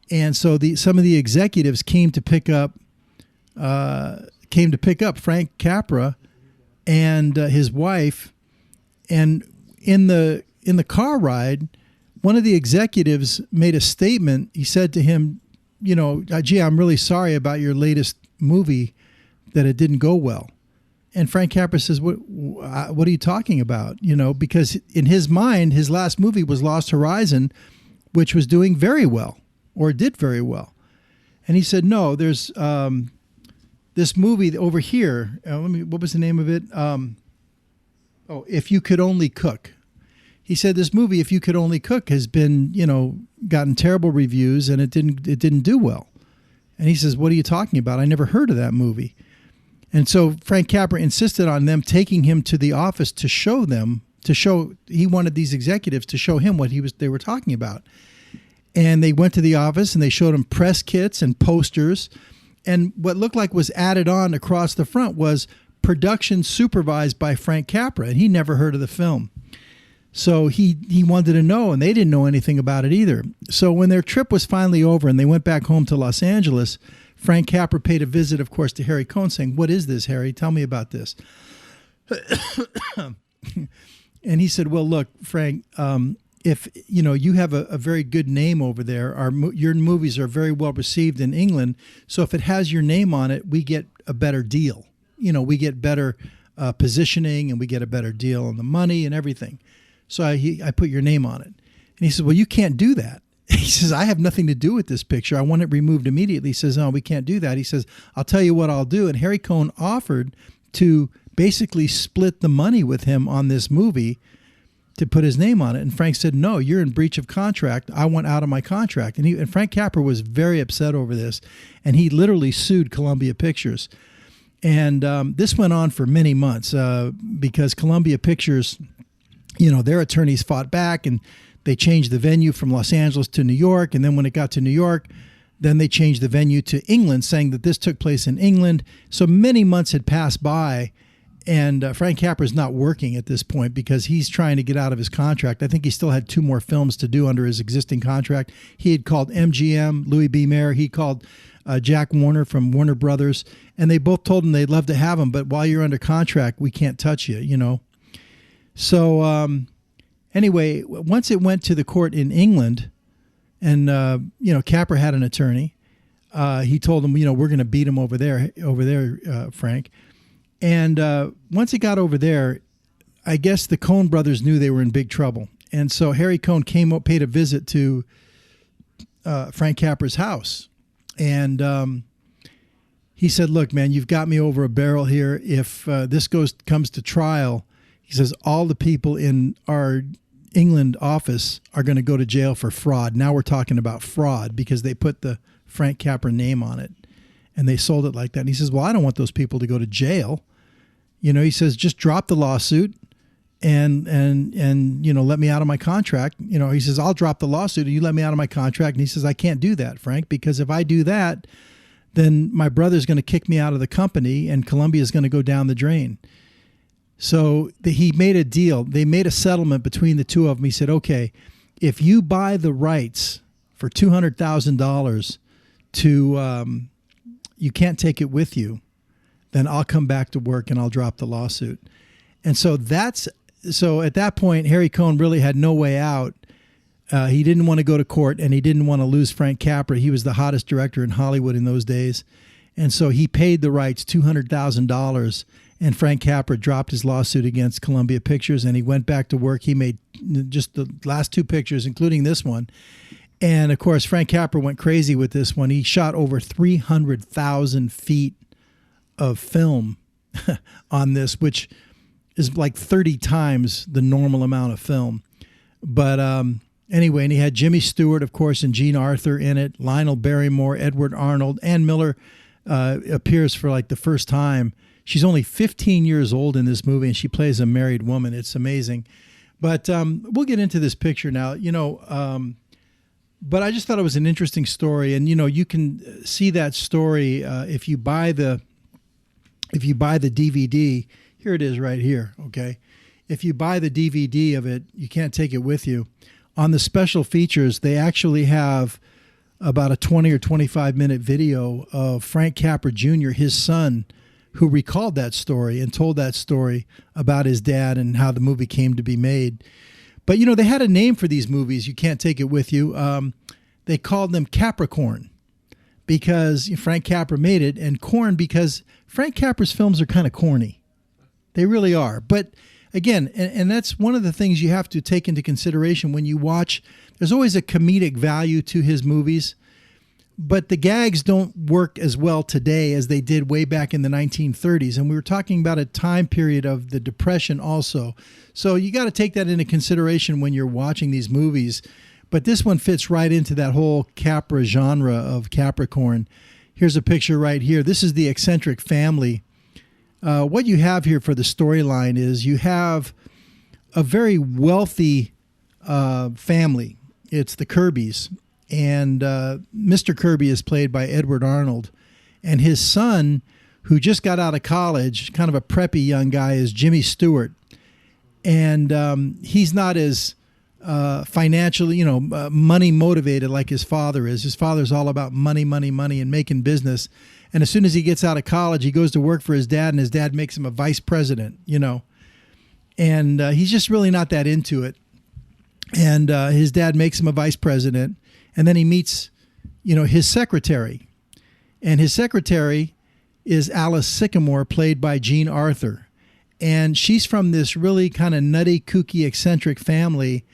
And so some of the executives came to pick up Frank Capra and his wife. And in the car ride, one of the executives made a statement. He said to him, you know, gee, I'm really sorry about your latest movie, that it didn't go well. And Frank Capra says, what are you talking about? You know, because in his mind, his last movie was Lost Horizon, which was doing very well, or did very well. And he said, no, there's this movie over here. What was the name of it? If You Could Only Cook. He said, this movie, If You Could Only Cook, has been, you know, gotten terrible reviews and it didn't do well. And he says, what are you talking about? I never heard of that movie. And so Frank Capra insisted on them taking him to the office to show he wanted these executives to show him what they were talking about. And they went to the office and they showed him press kits and posters. And what looked like was added on across the front was production supervised by Frank Capra. And he never heard of the film. So he wanted to know, and they didn't know anything about it either. So when their trip was finally over and they went back home to Los Angeles, Frank Capra paid a visit, of course, to Harry Cohn, saying, what is this, Harry? Tell me about this. And he said, well, look, Frank, if you know you have a very good name over there, your movies are very well received in England. So if it has your name on it, we get a better deal. You know, we get better positioning and we get a better deal on the money and everything. So I put your name on it. And he said, well, you can't do that. He says, I have nothing to do with this picture. I want it removed immediately. He says, no, we can't do that. He says, I'll tell you what I'll do. And Harry Cohn offered to basically split the money with him on this movie to put his name on it. And Frank said, no, you're in breach of contract. I want out of my contract. And Frank Capra was very upset over this. And he literally sued Columbia Pictures. And this went on for many months because Columbia Pictures, you know, their attorneys fought back and they changed the venue from Los Angeles to New York. And then when it got to New York, then they changed the venue to England, saying that this took place in England. So many months had passed by, and Frank Capra is not working at this point because he's trying to get out of his contract. I think he still had 2 more films to do under his existing contract. He had called MGM, Louis B. Mayer. He called Jack Warner from Warner Brothers, and they both told him they'd love to have him, but while you're under contract, we can't touch you, you know. So anyway, once it went to the court in England, and you know, Capra had an attorney. He told him, you know, we're going to beat him over there, Frank. And once it got over there, I guess the Cohn brothers knew they were in big trouble, and so Harry Cohn came up, paid a visit to Frank Capra's house, and he said, "Look, man, you've got me over a barrel here. If this comes to trial," he says, all the people in our England office are going to go to jail for fraud. Now we're talking about fraud because they put the Frank Capra name on it and they sold it like that. And he says, well, I don't want those people to go to jail. You know, he says, just drop the lawsuit and you know, let me out of my contract. You know, he says, I'll drop the lawsuit and you let me out of my contract. And he says, I can't do that, Frank, because if I do that, then my brother's going to kick me out of the company and Columbia is going to go down the drain. So he made a deal. They made a settlement between the two of them. He said, okay, if you buy the rights for $200,000 to, you can't take it with you, then I'll come back to work and I'll drop the lawsuit. And so at that point, Harry Cohn really had no way out. He didn't want to go to court and he didn't want to lose Frank Capra. He was the hottest director in Hollywood in those days. And so he paid the rights $200,000. And Frank Capra dropped his lawsuit against Columbia Pictures and he went back to work. He made just the last 2 pictures, including this one. And of course, Frank Capra went crazy with this one. He shot over 300,000 feet of film on this, which is like 30 times the normal amount of film. But Anyway, and he had Jimmy Stewart, of course, and Jean Arthur in it. Lionel Barrymore, Edward Arnold, Ann Miller appears for like the first time. She's only 15 years old in this movie, and she plays a married woman. It's amazing. But we'll get into this picture now. But I just thought it was an interesting story, and you can see that story if you buy the DVD. Here it is, right here. Okay, if you buy the DVD of it, you can't take it with you. On the special features, they actually have about a 20 or 25-minute video of Frank Capra Jr., his son, who recalled that story and told that story about his dad and how the movie came to be made. But, they had a name for these movies. You can't take it with you. They called them Capricorn because Frank Capra made it, and corn because Frank Capra's films are kind of corny. They really are. But again, and that's one of the things you have to take into consideration when you watch. There's always a comedic value to his movies, but the gags don't work as well today as they did way back in the 1930s. And we were talking about a time period of the Depression also. So you got to take that into consideration when you're watching these movies. But this one fits right into that whole Capra genre of Capricorn. Here's a picture right here. This is the eccentric family. What you have here for the storyline is you have a very wealthy family. It's the Kirbys. And Mr. Kirby is played by Edward Arnold. And his son, who just got out of college, kind of a preppy young guy, is Jimmy Stewart. And he's not as financially, money motivated like his father is. His father's all about money, money, money, and making business. And as soon as he gets out of college, he goes to work for his dad, and his dad makes him a vice president, And he's just really not that into it. And his dad makes him a vice president. And then he meets, his secretary. And his secretary is Alice Sycamore, played by Jean Arthur. And she's from this really kind of nutty, kooky, eccentric family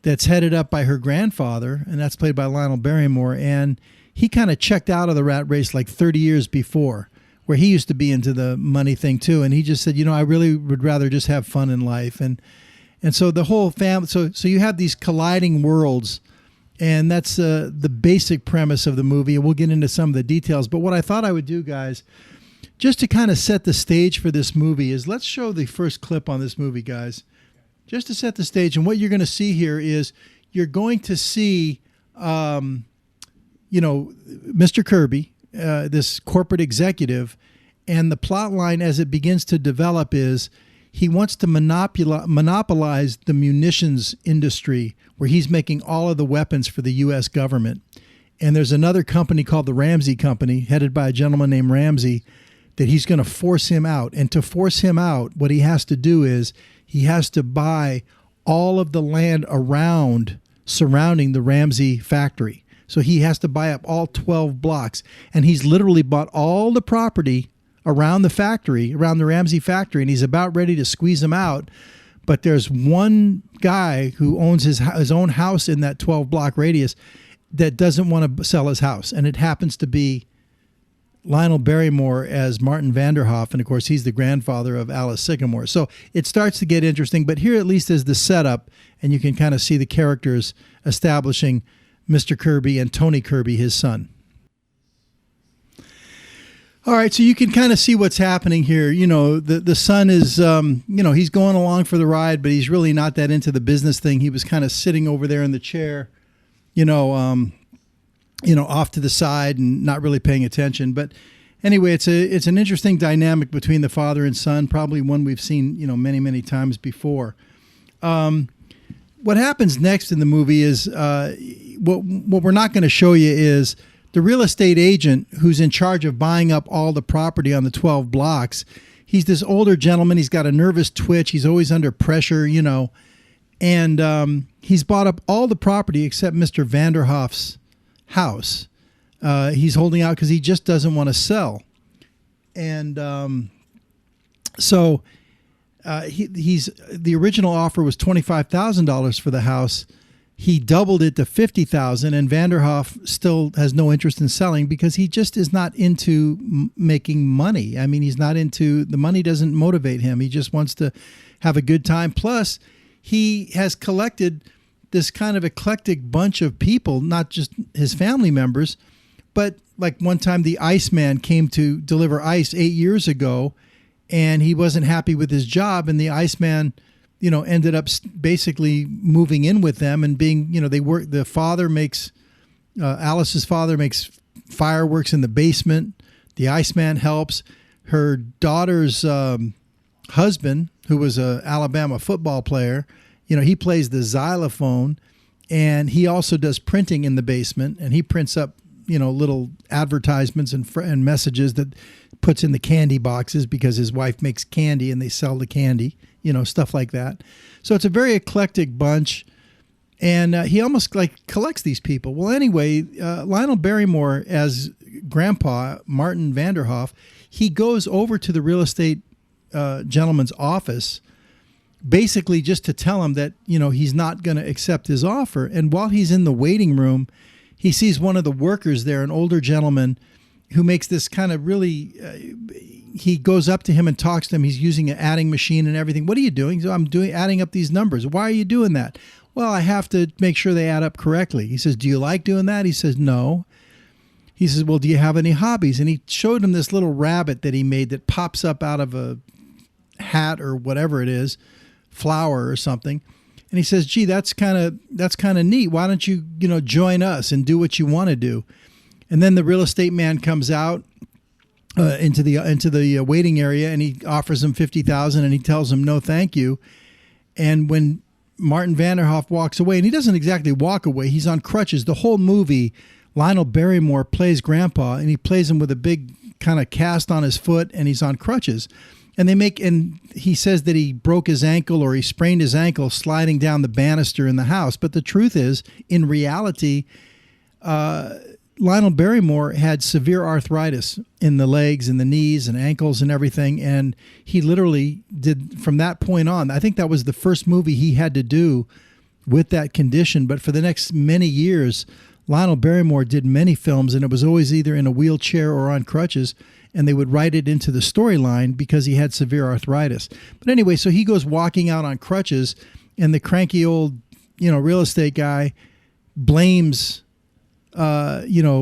that's headed up by her grandfather, and that's played by Lionel Barrymore. And he kind of checked out of the rat race like 30 years before, where he used to be into the money thing too. And he just said, I really would rather just have fun in life. And so the whole family, so you have these colliding worlds. And that's the basic premise of the movie. And we'll get into some of the details. But what I thought I would do, guys, just to kind of set the stage for this movie is let's show the first clip on this movie, guys, just to set the stage. And what you're going to see here is you're going to see, Mr. Kirby, this corporate executive, and the plot line as it begins to develop is he wants to monopolize the munitions industry, where he's making all of the weapons for the U.S. government. And there's another company called the Ramsey Company, headed by a gentleman named Ramsey, that he's going to force him out. And to force him out, what he has to do is he has to buy all of the land surrounding the Ramsey factory. So he has to buy up all 12 blocks. And he's literally bought all the property around the factory, around the Ramsey factory, and he's about ready to squeeze him out. But there's one guy who owns his own house in that 12-block radius that doesn't want to sell his house. And it happens to be Lionel Barrymore as Martin Vanderhoff. And, of course, he's the grandfather of Alice Sycamore. So it starts to get interesting. But here at least is the setup, and you can kind of see the characters establishing Mr. Kirby and Tony Kirby, his son. All right, so you can kind of see what's happening here. The son is, he's going along for the ride, but he's really not that into the business thing. He was kind of sitting over there in the chair, off to the side and not really paying attention. But anyway, it's an interesting dynamic between the father and son, probably one we've seen, many, many times before. What happens next in the movie is what we're not going to show you is the real estate agent who's in charge of buying up all the property on the 12 blocks. He's this older gentleman. He's got a nervous twitch. He's always under pressure, and he's bought up all the property except Mr. Vanderhoff's house. He's holding out because he just doesn't want to sell. And so the original offer was $25,000 for the house. He doubled it to $50,000, and Vanderhoff still has no interest in selling because he just is not into making money. I mean, he's not into the money. Doesn't motivate him. He just wants to have a good time. Plus, he has collected this kind of eclectic bunch of people, not just his family members, but like one time the Iceman came to deliver ice 8 years ago, and he wasn't happy with his job, and the Iceman, ended up basically moving in with them and being, they work. The father makes, Alice's father makes fireworks in the basement. The Iceman helps. Her daughter's husband, who was a Alabama football player, he plays the xylophone, and he also does printing in the basement, and he prints up, little advertisements and messages that puts in the candy boxes because his wife makes candy and they sell the candy, stuff like that. So it's a very eclectic bunch, and he almost like collects these people. Well, anyway, Lionel Barrymore as Grandpa, Martin Vanderhoff, he goes over to the real estate gentleman's office basically just to tell him that, he's not going to accept his offer. And while he's in the waiting room, he sees one of the workers there, an older gentleman who makes this kind of really, he goes up to him and talks to him. He's using an adding machine and everything. What are you doing? So I'm adding up these numbers. Why are you doing that? Well, I have to make sure they add up correctly. He says, do you like doing that? He says, no. He says, well, do you have any hobbies? And he showed him this little rabbit that he made that pops up out of a hat or whatever it is, flower or something. And he says, gee, that's kind of neat. Why don't you, join us and do what you want to do? And then the real estate man comes out into the waiting area, and he offers him $50,000, and he tells him no, thank you. And when Martin Vanderhoff walks away, and he doesn't exactly walk away, he's on crutches. The whole movie, Lionel Barrymore plays Grandpa, and he plays him with a big kind of cast on his foot, and he's on crutches. And he says that he broke his ankle or he sprained his ankle sliding down the banister in the house. But the truth is, in reality, Lionel Barrymore had severe arthritis in the legs and the knees and ankles and everything. And he literally did, from that point on, I think that was the first movie he had to do with that condition. But for the next many years, Lionel Barrymore did many films, and it was always either in a wheelchair or on crutches, and they would write it into the storyline because he had severe arthritis. But anyway, so he goes walking out on crutches, and the cranky old, real estate guy blames Mr.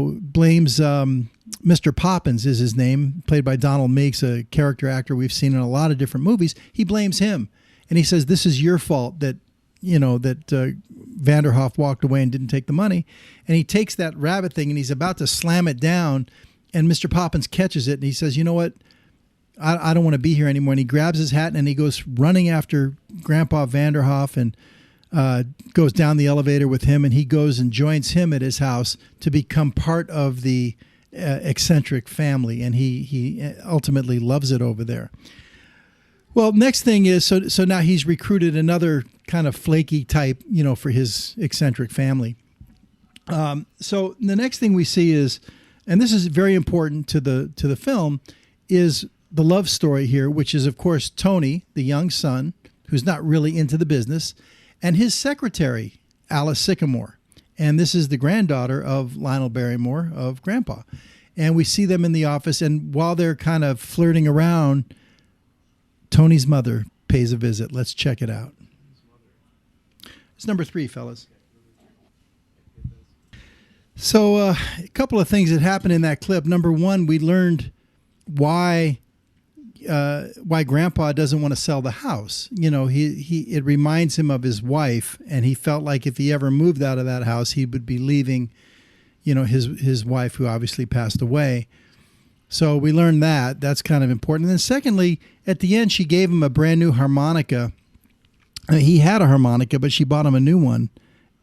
Poppins is his name, played by Donald Meeks, a character actor we've seen in a lot of different movies. He blames him, and he says, this is your fault that Vanderhoff walked away and didn't take the money. And he takes that rabbit thing and he's about to slam it down, and Mr. Poppins catches it, and he says, you know what? I don't want to be here anymore. And he grabs his hat and he goes running after Grandpa Vanderhoff and goes down the elevator with him, and he goes and joins him at his house to become part of the eccentric family. And he ultimately loves it over there. Well, next thing is, so now he's recruited another kind of flaky type, for his eccentric family. So the next thing we see is, and this is very important to the film, is the love story here, which is, of course, Tony, the young son, who's not really into the business, and his secretary, Alice Sycamore. And this is the granddaughter of Lionel Barrymore, of Grandpa. And we see them in the office, and while they're kind of flirting around, Tony's mother pays a visit. Let's check it out. It's number 3, fellas. So a couple of things that happened in that clip. Number 1, we learned why Grandpa doesn't want to sell the house. It reminds him of his wife, and he felt like if he ever moved out of that house, he would be leaving, his wife, who obviously passed away. So we learned that. That's kind of important. And then secondly, at the end, she gave him a brand new harmonica. He had a harmonica, but she bought him a new one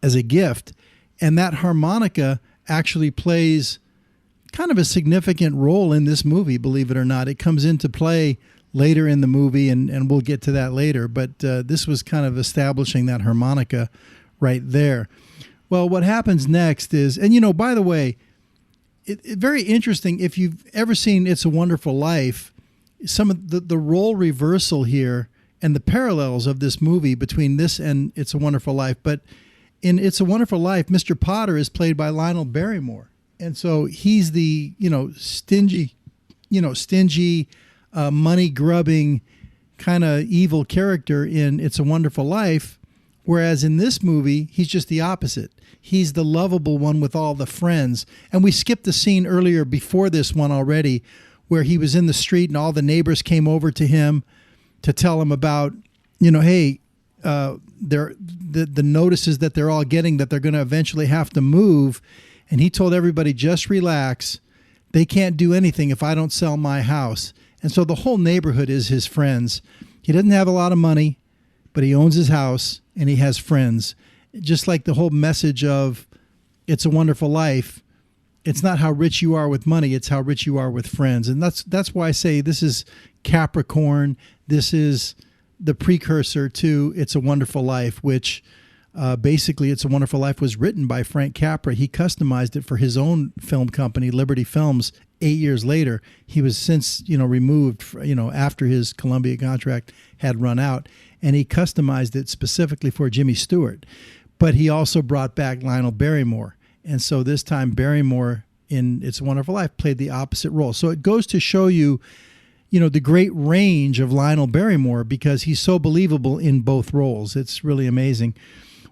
as a gift. And that harmonica actually plays kind of a significant role in this movie, believe it or not. It comes into play later in the movie, and we'll get to that later. But this was kind of establishing that harmonica right there. Well, what happens next is, and by the way, it very interesting. If you've ever seen It's a Wonderful Life, some of the role reversal here and the parallels of this movie between this and It's a Wonderful Life. But in It's a Wonderful Life, Mr. Potter is played by Lionel Barrymore. And so he's the, stingy, money grubbing kind of evil character in It's a Wonderful Life, Whereas in this movie, he's just the opposite. He's the lovable one with all the friends. And we skipped the scene earlier before this one already where he was in the street and all the neighbors came over to him to tell him about, hey, the notices that they're all getting that they're going to eventually have to move. And he told everybody, just relax. They can't do anything if I don't sell my house. And so the whole neighborhood is his friends. He doesn't have a lot of money, but he owns his house and he has friends. Just like the whole message of It's a Wonderful Life. It's not how rich you are with money, it's how rich you are with friends. And that's why I say this is Capricorn. This is the precursor to It's a Wonderful Life, which basically It's a Wonderful Life was written by Frank Capra. He customized it for his own film company, Liberty Films, 8 years later. He was since, removed, after his Columbia contract had run out, and he customized it specifically for Jimmy Stewart. But he also brought back Lionel Barrymore. And so this time Barrymore in It's a Wonderful Life played the opposite role. So it goes to show you, the great range of Lionel Barrymore because he's so believable in both roles. It's really amazing.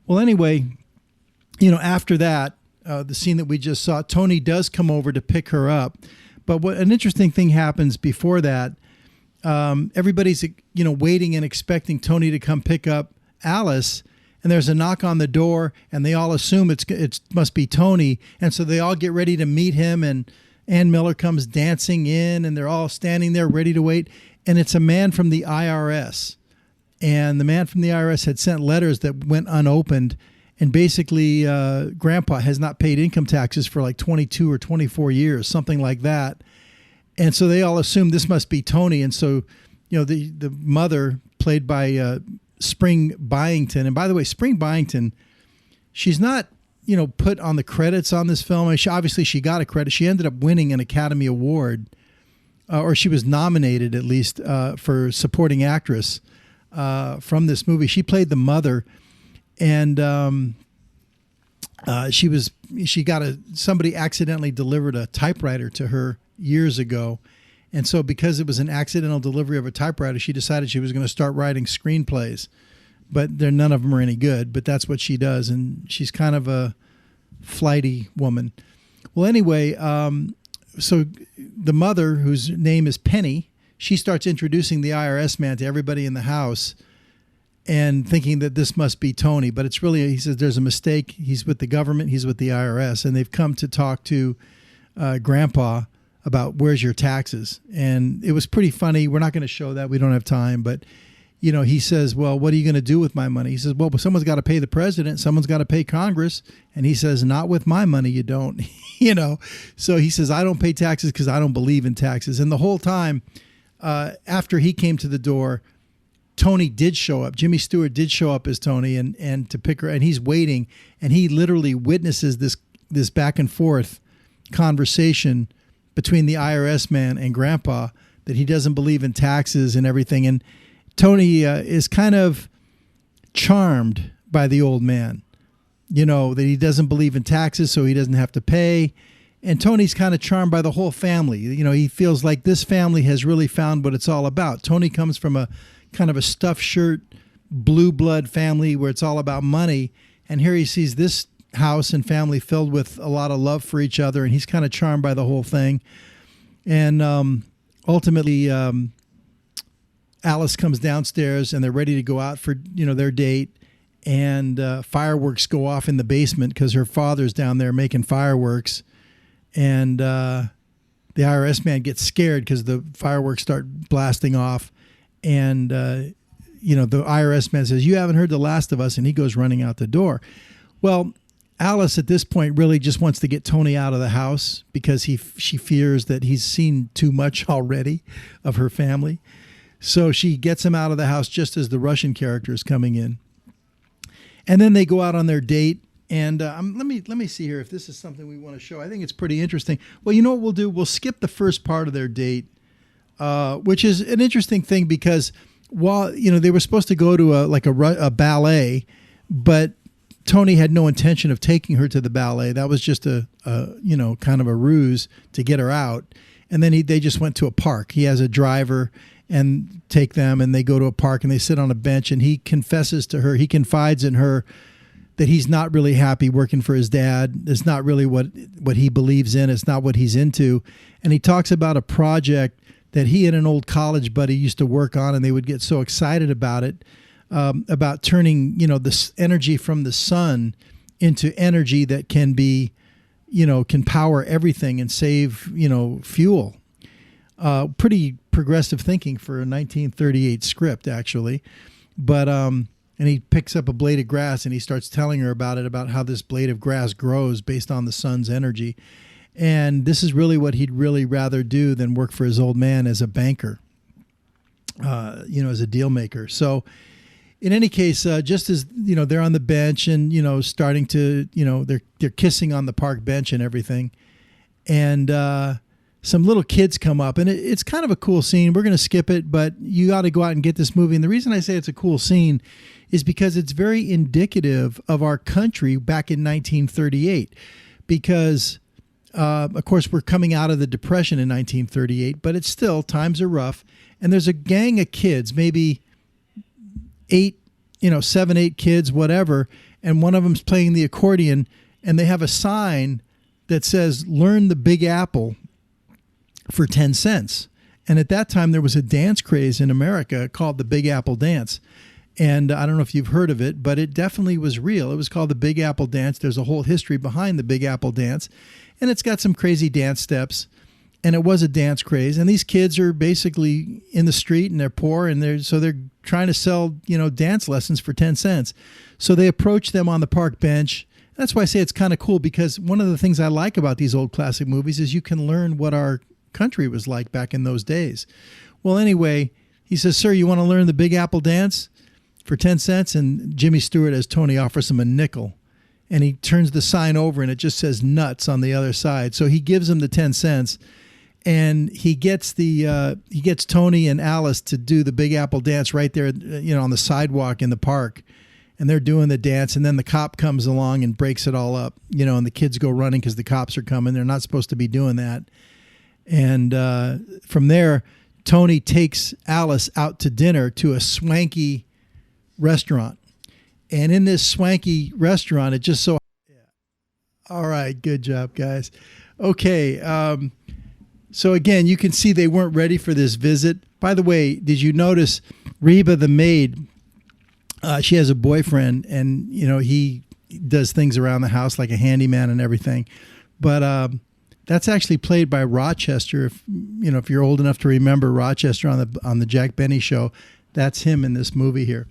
Well, anyway, after that, the scene that we just saw, Tony does come over to pick her up. But an interesting thing happens before that. Everybody's, waiting and expecting Tony to come pick up Alice. And there's a knock on the door, and they all assume it must be Tony. And so they all get ready to meet him, and Ann Miller comes dancing in, and they're all standing there ready to wait. And it's a man from the IRS. And the man from the IRS had sent letters that went unopened. And basically, Grandpa has not paid income taxes for like 22 or 24 years, something like that. And so they all assume this must be Tony. And so, the mother, played by Spring Byington. And by the way, Spring Byington, she's not, put on the credits on this film. Obviously, she got a credit. She ended up winning an Academy Award, or she was nominated at least for supporting actress from this movie. She played the mother, and somebody accidentally delivered a typewriter to her years ago. And so because it was an accidental delivery of a typewriter, she decided she was going to start writing screenplays. But none of them are any good, but that's what she does. And she's kind of a flighty woman. Well, anyway, so the mother, whose name is Penny, she starts introducing the IRS man to everybody in the house and thinking that this must be Tony. But it's really, he says, there's a mistake. He's with the government. He's with the IRS. And they've come to talk to Grandpa about where's your taxes. And it was pretty funny. We're not going to show that. We don't have time. But, he says, well, what are you going to do with my money? He says, well, someone's got to pay the president. Someone's got to pay Congress. And he says, not with my money, you don't. So he says, I don't pay taxes because I don't believe in taxes. And the whole time, after he came to the door, Tony did show up. Jimmy Stewart did show up as Tony and to pick her. And he's waiting. And he literally witnesses this back and forth conversation between the IRS man and Grandpa, that he doesn't believe in taxes and everything. And Tony is kind of charmed by the old man, that he doesn't believe in taxes, so he doesn't have to pay. And Tony's kind of charmed by the whole family. He feels like this family has really found what it's all about. Tony comes from a kind of a stuffed shirt, blue blood family where it's all about money. And here he sees this house and family filled with a lot of love for each other, and he's kind of charmed by the whole thing. And ultimately, Alice comes downstairs, and they're ready to go out for their date. And fireworks go off in the basement because her father's down there making fireworks. And the IRS man gets scared because the fireworks start blasting off. And the IRS man says, "You haven't heard the last of us," and he goes running out the door. Well, Alice at this point really just wants to get Tony out of the house because she fears that he's seen too much already of her family. So she gets him out of the house just as the Russian character is coming in. And then they go out on their date. And let me see here if this is something we want to show. I think it's pretty interesting. Well, you know what we'll do? We'll skip the first part of their date, which is an interesting thing because while they were supposed to go to a ballet, but Tony had no intention of taking her to the ballet. That was just a kind of a ruse to get her out. And then they just went to a park. He has a driver, and take them, and they go to a park and they sit on a bench, and he confesses to her, he confides in her that he's not really happy working for his dad. It's not really what he believes in. It's not what he's into. And he talks about a project that he and an old college buddy used to work on, and they would get so excited about it, about turning, this energy from the sun into energy that can be, can power everything and save, fuel. Pretty progressive thinking for a 1938 script, actually. But, and he picks up a blade of grass and he starts telling her about it, about how this blade of grass grows based on the sun's energy. And this is really what he'd really rather do than work for his old man as a banker, as a deal maker. So in any case, just as, they're on the bench and, starting to, they're kissing on the park bench and everything. And some little kids come up, and it's kind of a cool scene. We're going to skip it, but you got to go out and get this movie. And the reason I say it's a cool scene is because it's very indicative of our country back in 1938. Because, of course, we're coming out of the Depression in 1938, but it's still, times are rough. And there's a gang of kids, maybe 7, 8 kids, whatever. And one of them's playing the accordion, and they have a sign that says, "Learn the Big Apple for 10 cents. And at that time, there was a dance craze in America called the Big Apple Dance. And I don't know if you've heard of it, but it definitely was real. It was called the Big Apple Dance. There's a whole history behind the Big Apple Dance. And it's got some crazy dance steps. And it was a dance craze. And these kids are basically in the street, and they're poor. And they're trying to sell, dance lessons for 10 cents. So they approach them on the park bench. That's why I say it's kind of cool, because one of the things I like about these old classic movies is you can learn what our country was like back in those days. Well, anyway, he says, "Sir, you want to learn the Big Apple Dance for 10 cents? And Jimmy Stewart, as Tony, offers him a nickel. And he turns the sign over, and it just says nuts on the other side. So he gives him the 10 cents, and he gets Tony and Alice to do the Big Apple Dance right there, on the sidewalk in the park. And they're doing the dance, and then the cop comes along and breaks it all up, and the kids go running because the cops are coming. They're not supposed to be doing that. And from there, Tony takes Alice out to dinner to a swanky restaurant. And in this swanky restaurant, it just so... All right, good job, guys. Okay, so again, you can see they weren't ready for this visit. By the way, did you notice Reba the maid? She has a boyfriend, and, he does things around the house like a handyman and everything. But... that's actually played by Rochester. If you're old enough to remember Rochester on the Jack Benny show, that's him in this movie here.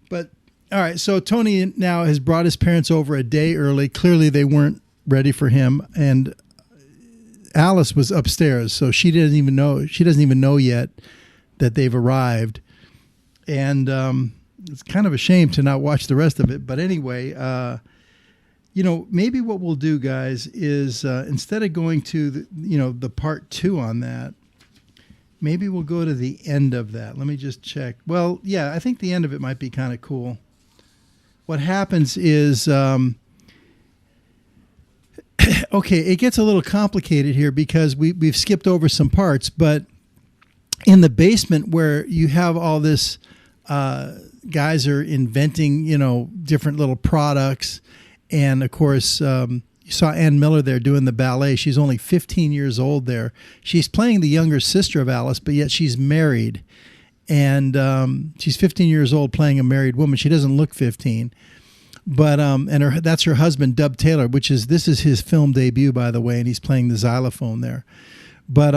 But all right, so Tony now has brought his parents over a day early. Clearly, they weren't ready for him, and Alice was upstairs, so she doesn't even know yet that they've arrived. And it's kind of a shame to not watch the rest of it. But anyway. Maybe what we'll do, guys, is instead of going to the part 2 on that, maybe we'll go to the end of that. Let me just check. Well, yeah, I think the end of it might be kind of cool. What happens is, okay, it gets a little complicated here because we've skipped over some parts, but in the basement where you have all this, guys are inventing, different little products. And, of course, you saw Ann Miller there doing the ballet. She's only 15 years old there. She's playing the younger sister of Alice, but yet she's married. And she's 15 years old playing a married woman. She doesn't look 15. But that's her husband, Dub Taylor, this is his film debut, by the way, and he's playing the xylophone there. But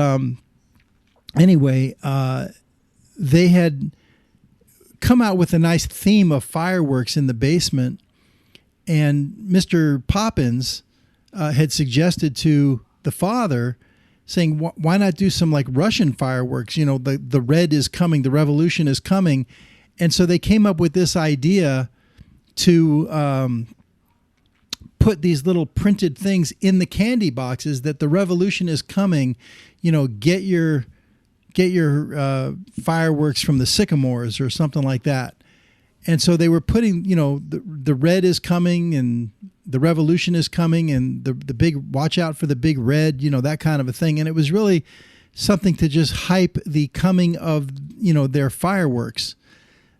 anyway, they had come out with a nice theme of fireworks in the basement. And Mr. Poppins had suggested to the father, saying, why not do some like Russian fireworks? The red is coming, the revolution is coming. And so they came up with this idea to put these little printed things in the candy boxes that the revolution is coming. Get your fireworks from the sycamores or something like that. And so they were putting, the red is coming and the revolution is coming and the big, watch out for the big red, that kind of a thing. And it was really something to just hype the coming of, you know, their fireworks.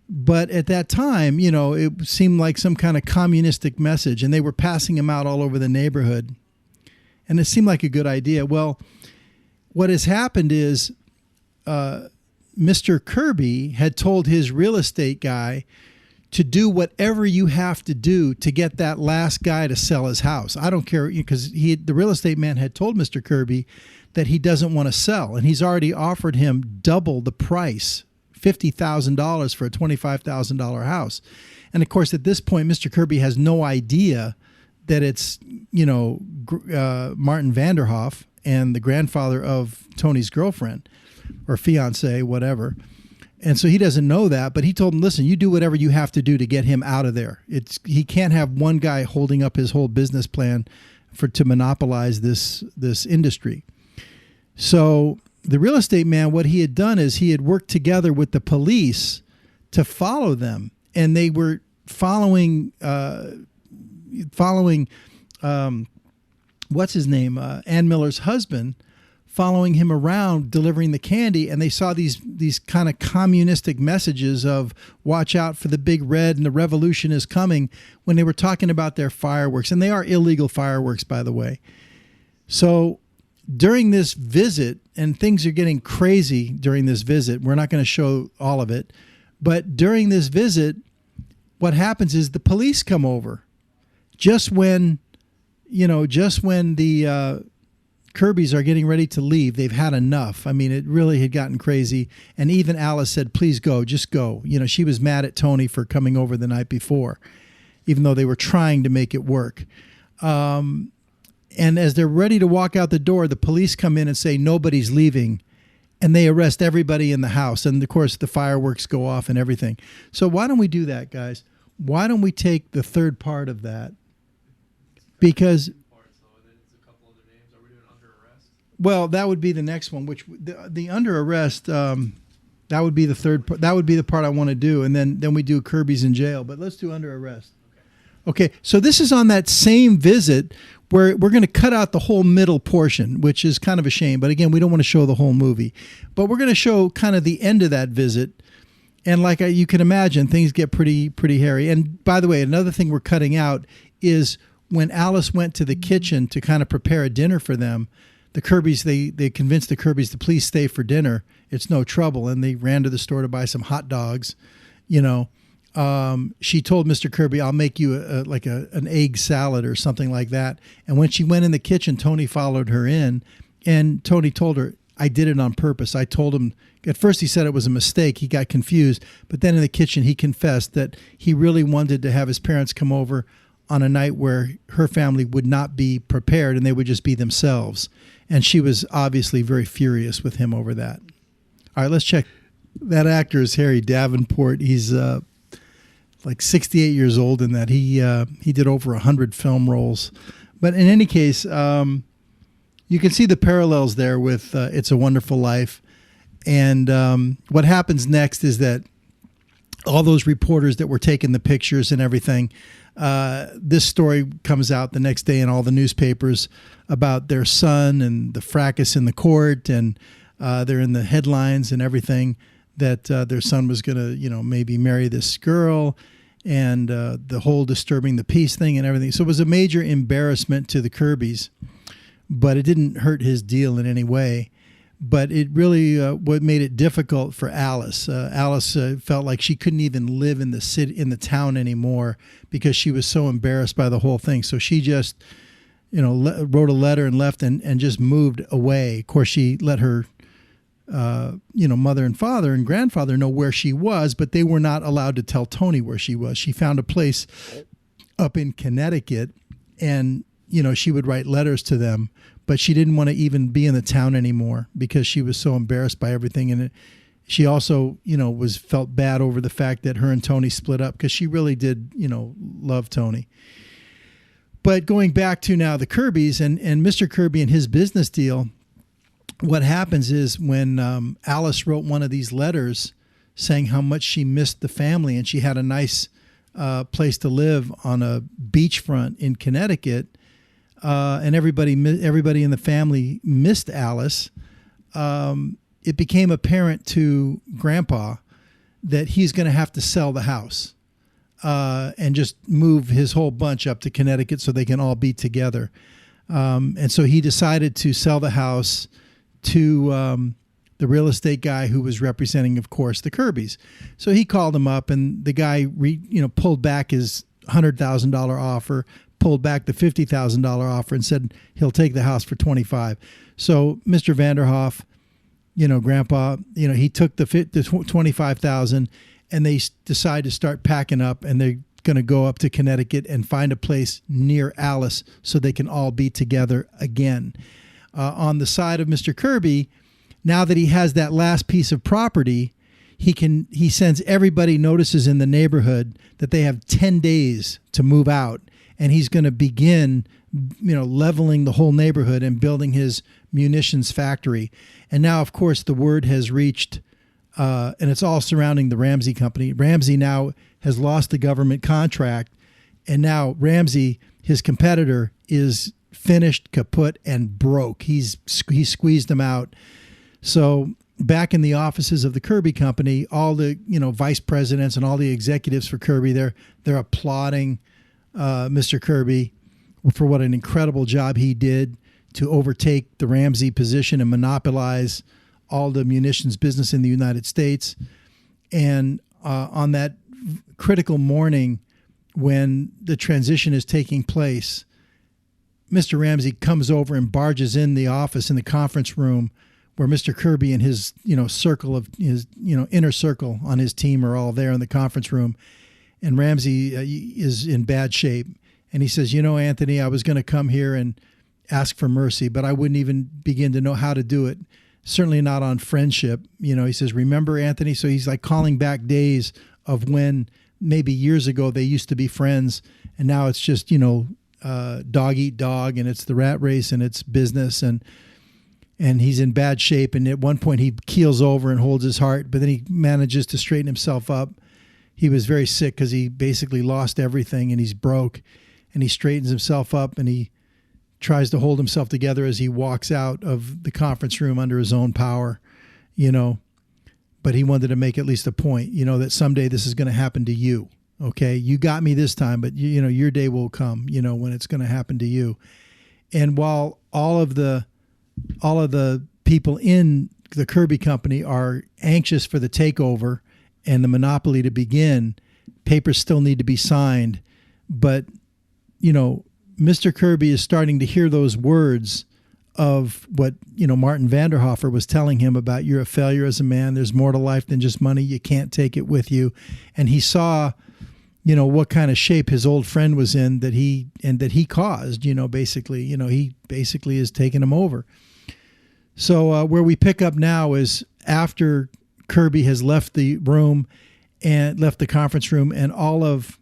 But at that time, you know, it seemed like some kind of communistic message, and they were passing them out all over the neighborhood. And it seemed like a good idea. Well, what has happened is Mr. Kirby had told his real estate guy to do whatever you have to do to get that last guy to sell his house. I don't care, because the real estate man had told Mr. Kirby that he doesn't want to sell, and he's already offered him double the price, $50,000 for a $25,000 house. And of course, at this point, Mr. Kirby has no idea that it's, you know, Martin Vanderhoff and the grandfather of Tony's girlfriend or fiance, whatever. And so he doesn't know that, but he told him, listen, you do whatever you have to do to get him out of there. He can't have one guy holding up his whole business plan to monopolize this industry. So the real estate man, what he had done is he had worked together with the police to follow them, and they were following what's his name, Ann Miller's husband, following him around delivering the candy, and they saw these kind of communistic messages of watch out for the big red and the revolution is coming when they were talking about their fireworks, and they are illegal fireworks, by the way. So during this visit, and things are getting crazy during this visit, we're not going to show all of it, but during this visit, what happens is the police come over just when the Kirbys are getting ready to leave. They've had enough. I mean, it really had gotten crazy. And even Alice said, please go, just go. You know, she was mad at Tony for coming over the night before, even though they were trying to make it work. And as they're ready to walk out the door, the police come in and say, nobody's leaving. And they arrest everybody in the house. And of course, the fireworks go off and everything. So why don't we do that, guys? Why don't we take the third part of that? Because, well, that would be the next one, which the under arrest, that would be the third part. That would be the part I want to do. And then we do Kirby's in jail. But let's do under arrest. Okay, so this is on that same visit where we're going to cut out the whole middle portion, which is kind of a shame. But again, we don't want to show the whole movie. But we're going to show kind of the end of that visit. And like you can imagine, things get pretty hairy. And by the way, another thing we're cutting out is when Alice went to the kitchen to kind of prepare a dinner for them, the Kirbys, they convinced the Kirbys to please stay for dinner. It's no trouble. And they ran to the store to buy some hot dogs, you know. She told Mr. Kirby, I'll make you an egg salad or something like that. And when she went in the kitchen, Tony followed her in, and Tony told her, I did it on purpose. I told him, at first he said it was a mistake. He got confused. But then in the kitchen, he confessed that he really wanted to have his parents come over on a night where her family would not be prepared and they would just be themselves. And she was obviously very furious with him over that. All right, let's check. That actor is Harry Davenport. He's like 68 years old in that. He did over 100 film roles. But in any case, you can see the parallels there with It's a Wonderful Life. And what happens next is that all those reporters that were taking the pictures and everything, this story comes out the next day in all the newspapers about their son and the fracas in the court, and they're in the headlines and everything that their son was going to, maybe marry this girl, and the whole disturbing the peace thing and everything. So it was a major embarrassment to the Kirbys, but it didn't hurt his deal in any way. But it really what made it difficult for Alice. Alice felt like she couldn't even live in the city, in the town anymore, because she was so embarrassed by the whole thing. So she just, wrote a letter and left and just moved away. Of course, she let her, mother and father and grandfather know where she was, but they were not allowed to tell Tony where she was. She found a place up in Connecticut, and she would write letters to them. But she didn't want to even be in the town anymore because she was so embarrassed by everything. And she also, felt bad over the fact that her and Tony split up, because she really did, love Tony. But going back to now the Kirbys and Mr. Kirby and his business deal, what happens is when Alice wrote one of these letters saying how much she missed the family, and she had a nice place to live on a beachfront in Connecticut, and everybody in the family missed Alice. it became apparent to Grandpa that he's going to have to sell the house and just move his whole bunch up to Connecticut so they can all be together. And so he decided to sell the house to the real estate guy who was representing, of course, the Kirbys. So he called him up, and the guy pulled back his $100,000 offer, pulled back the $50,000 offer, and said he'll take the house for $25,000. So Mr. Vanderhoff, Grandpa, he took the $25,000, and they decide to start packing up, and they're going to go up to Connecticut and find a place near Alice so they can all be together again. On the side of Mr. Kirby, now that he has that last piece of property, he sends everybody notices in the neighborhood that they have 10 days to move out, and he's going to begin leveling the whole neighborhood and building his munitions factory. And now, of course, the word has reached, and it's all surrounding the Ramsey company. Ramsey now has lost the government contract, and now Ramsey, his competitor, is finished, kaput, and broke. He squeezed them out. So back in the offices of the Kirby company, all the vice presidents and all the executives for Kirby, they're applauding Mr. Kirby for what an incredible job he did to overtake the Ramsey position and monopolize all the munitions business in the United States. And on that critical morning when the transition is taking place, Mr. Ramsey comes over and barges in the office, in the conference room, where Mr. Kirby and his, circle of his, inner circle on his team are all there in the conference room. And Ramsey is in bad shape. And he says, Anthony, I was going to come here and ask for mercy, but I wouldn't even begin to know how to do it. Certainly not on friendship. He says, remember, Anthony? So he's like calling back days of when maybe years ago they used to be friends. And now it's just, dog eat dog, and it's the rat race, and it's business, and he's in bad shape. And at one point he keels over and holds his heart, but then he manages to straighten himself up. He was very sick because he basically lost everything, and he's broke, and he straightens himself up, and he tries to hold himself together as he walks out of the conference room under his own power, but he wanted to make at least a point, that someday this is going to happen to you. Okay. You got me this time, but your day will come, when it's going to happen to you. And while all of the people in the Kirby company are anxious for the takeover and the monopoly to begin, papers still need to be signed. But, Mr. Kirby is starting to hear those words of what, Martin Vanderhofer was telling him about, you're a failure as a man. There's more to life than just money. You can't take it with you. And he saw, what kind of shape his old friend was in that he caused, basically, he basically is taking him over. So where we pick up now is after Kirby has left the room and left the conference room, and all of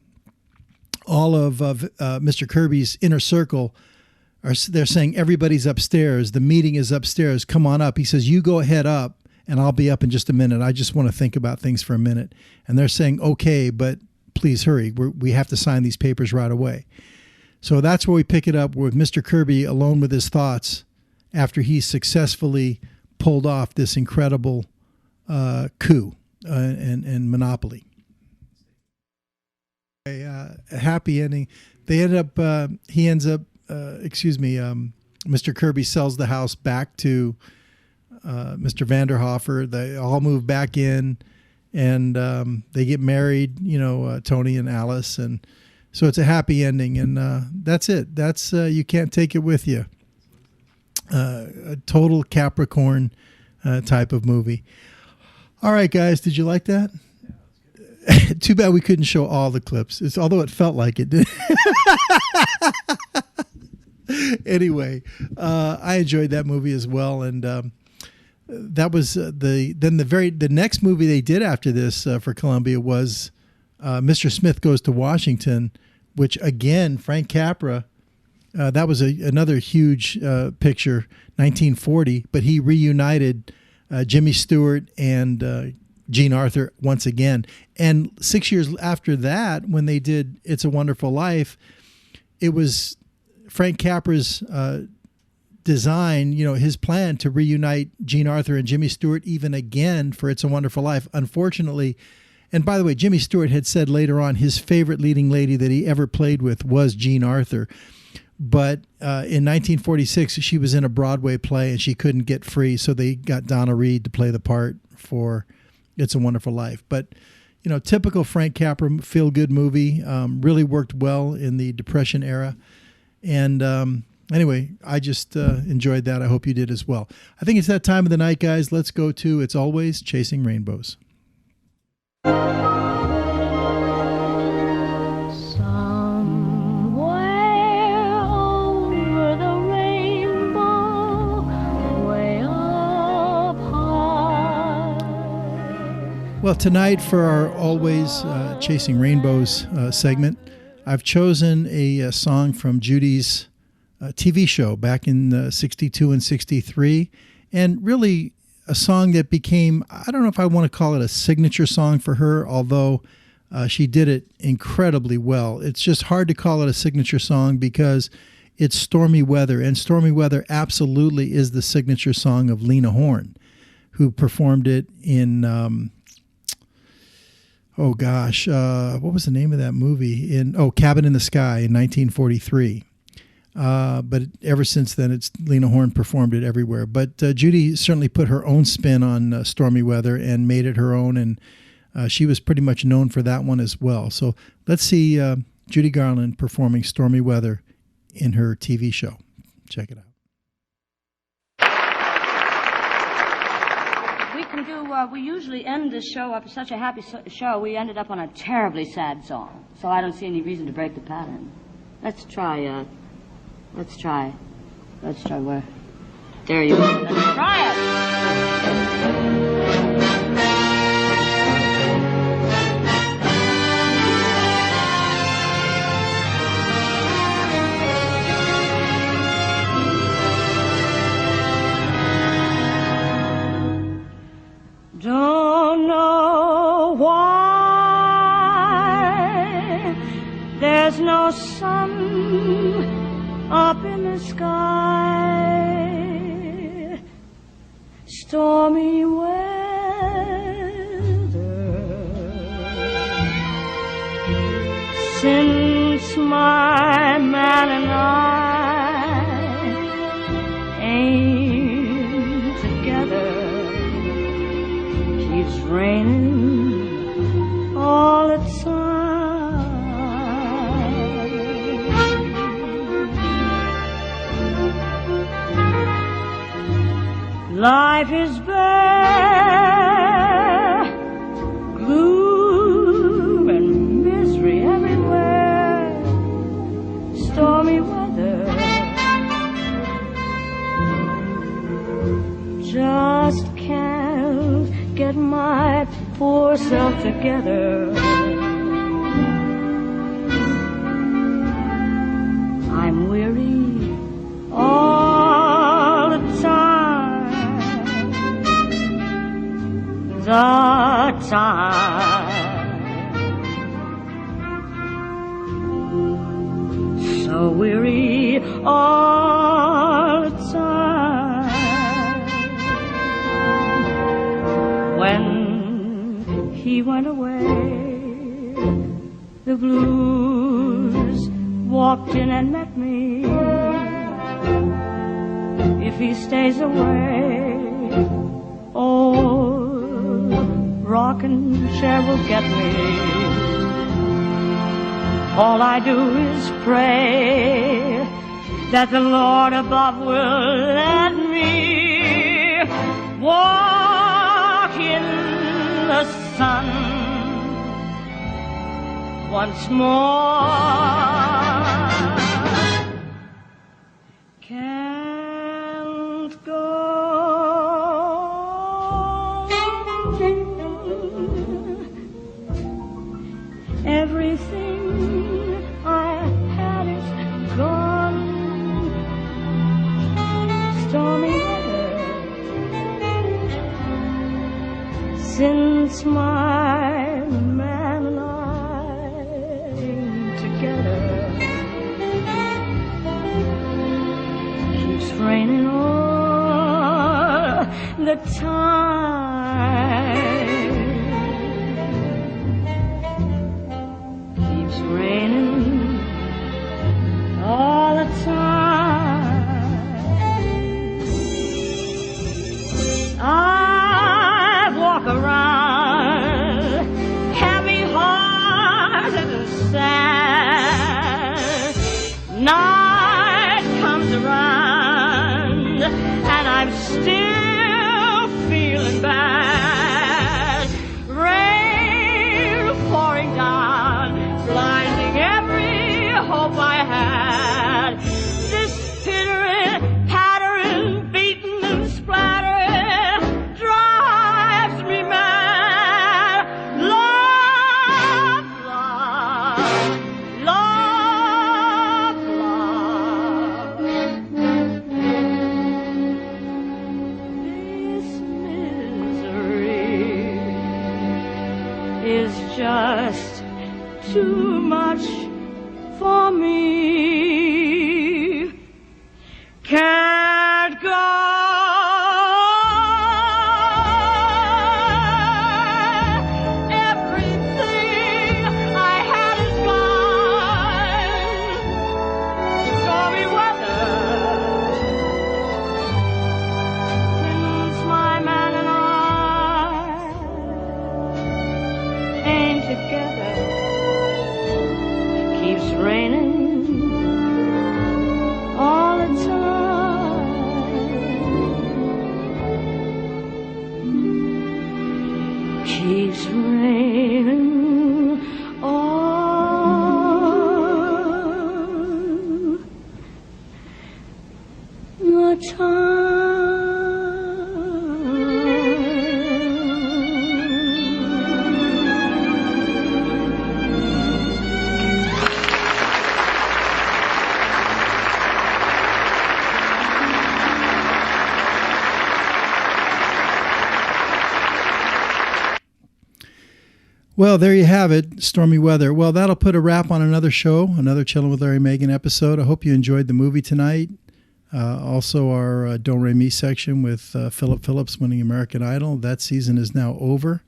Mr. Kirby's inner circle they're saying everybody's upstairs. The meeting is upstairs. Come on up. He says, you go ahead up and I'll be up in just a minute. I just want to think about things for a minute. And they're saying, okay, but please hurry. We have to sign these papers right away. So that's where we pick it up with Mr. Kirby alone with his thoughts after he successfully pulled off this incredible coup and monopoly. A happy ending. They end up, Mr. Kirby sells the house back to Mr. Vanderhofer. They all move back in, and they get married, Tony and Alice. And so it's a happy ending, and that's it. That's you can't take it with you. A total Capricorn type of movie. All right, guys, did you like that? Too bad we couldn't show all the clips. Although it felt like it did. Anyway, I enjoyed that movie as well, and that was the next movie they did after this for Columbia was Mr. Smith Goes to Washington, which again Frank Capra. That was another huge picture, 1940, but he reunited Jimmy Stewart and Jean Arthur once again. And 6 years after that, when they did It's a Wonderful Life, it was Frank Capra's design, his plan to reunite Jean Arthur and Jimmy Stewart even again for It's a Wonderful Life. Unfortunately, and by the way, Jimmy Stewart had said later on his favorite leading lady that he ever played with was Jean Arthur. But in 1946, she was in a Broadway play and she couldn't get free, so they got Donna Reed to play the part for It's a Wonderful Life. But, typical Frank Capra feel-good movie, really worked well in the Depression era. And anyway, I just enjoyed that. I hope you did as well. I think it's that time of the night, guys. Let's go to It's Always Chasing Rainbows. Well, tonight for our Always Chasing Rainbows segment, I've chosen a song from Judy's TV show back in 62 and 63, and really a song that became, I don't know if I want to call it a signature song for her, although she did it incredibly well. It's just hard to call it a signature song because it's Stormy Weather, and Stormy Weather absolutely is the signature song of Lena Horne, who performed it in... what was the name of that movie? Cabin in the Sky in 1943. But ever since then, it's Lena Horne performed it everywhere. But Judy certainly put her own spin on Stormy Weather and made it her own, and she was pretty much known for that one as well. So let's see Judy Garland performing Stormy Weather in her TV show. Check it out. We usually end the show up such a happy show, we ended up on a terribly sad song. So I don't see any reason to break the pattern. Let's try where? There you go. Let's try it. Don't know why there's no sun up in the sky. Stormy weather since my man and I ain't together. It's raining all the time. Life is bare, gloom and misery everywhere. Stormy weather, just can't get my poor self together. I'm weary all the time. So weary all the time. When he went away, the blues walked in and met me. If he stays away, oh, rocking chair will get me. All I do is pray that the Lord above will let me walk in the sun once more. Can't go. Everything I had is gone. Stormy weather since my man and I ain't together. Keeps raining time. Keeps raining all the time. I walk around heavy hearted and sad. Night comes around and I'm still feeling bad. Rain pouring down, blinding every hope I had. This pittering, pattering, beating and splattering drives me mad. Love, love, love, love. This misery is just too much for me. Can't go. Everything I had is gone. Stormy weather. Since my man and I ain't together. Keeps raining all the time. Keeps raining all the time. Well, there you have it, Stormy Weather. Well, that'll put a wrap on another show, another Chillin' with Larry Megan episode. I hope you enjoyed the movie tonight. Also, our Do Re Mi section with Phillip Phillips winning American Idol. That season is now over.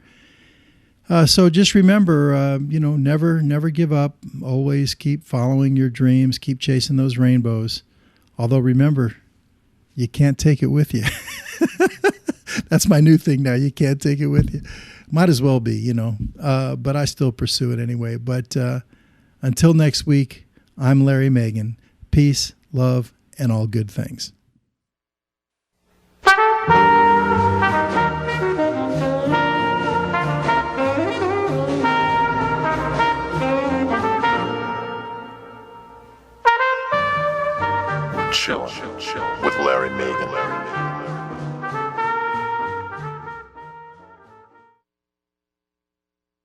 So just remember, never give up. Always keep following your dreams. Keep chasing those rainbows. Although remember, you can't take it with you. That's my new thing now. You can't take it with you. Might as well be, but I still pursue it anyway. But until next week, I'm Larry Megan. Peace, love, and all good things. Chill with Larry Megan.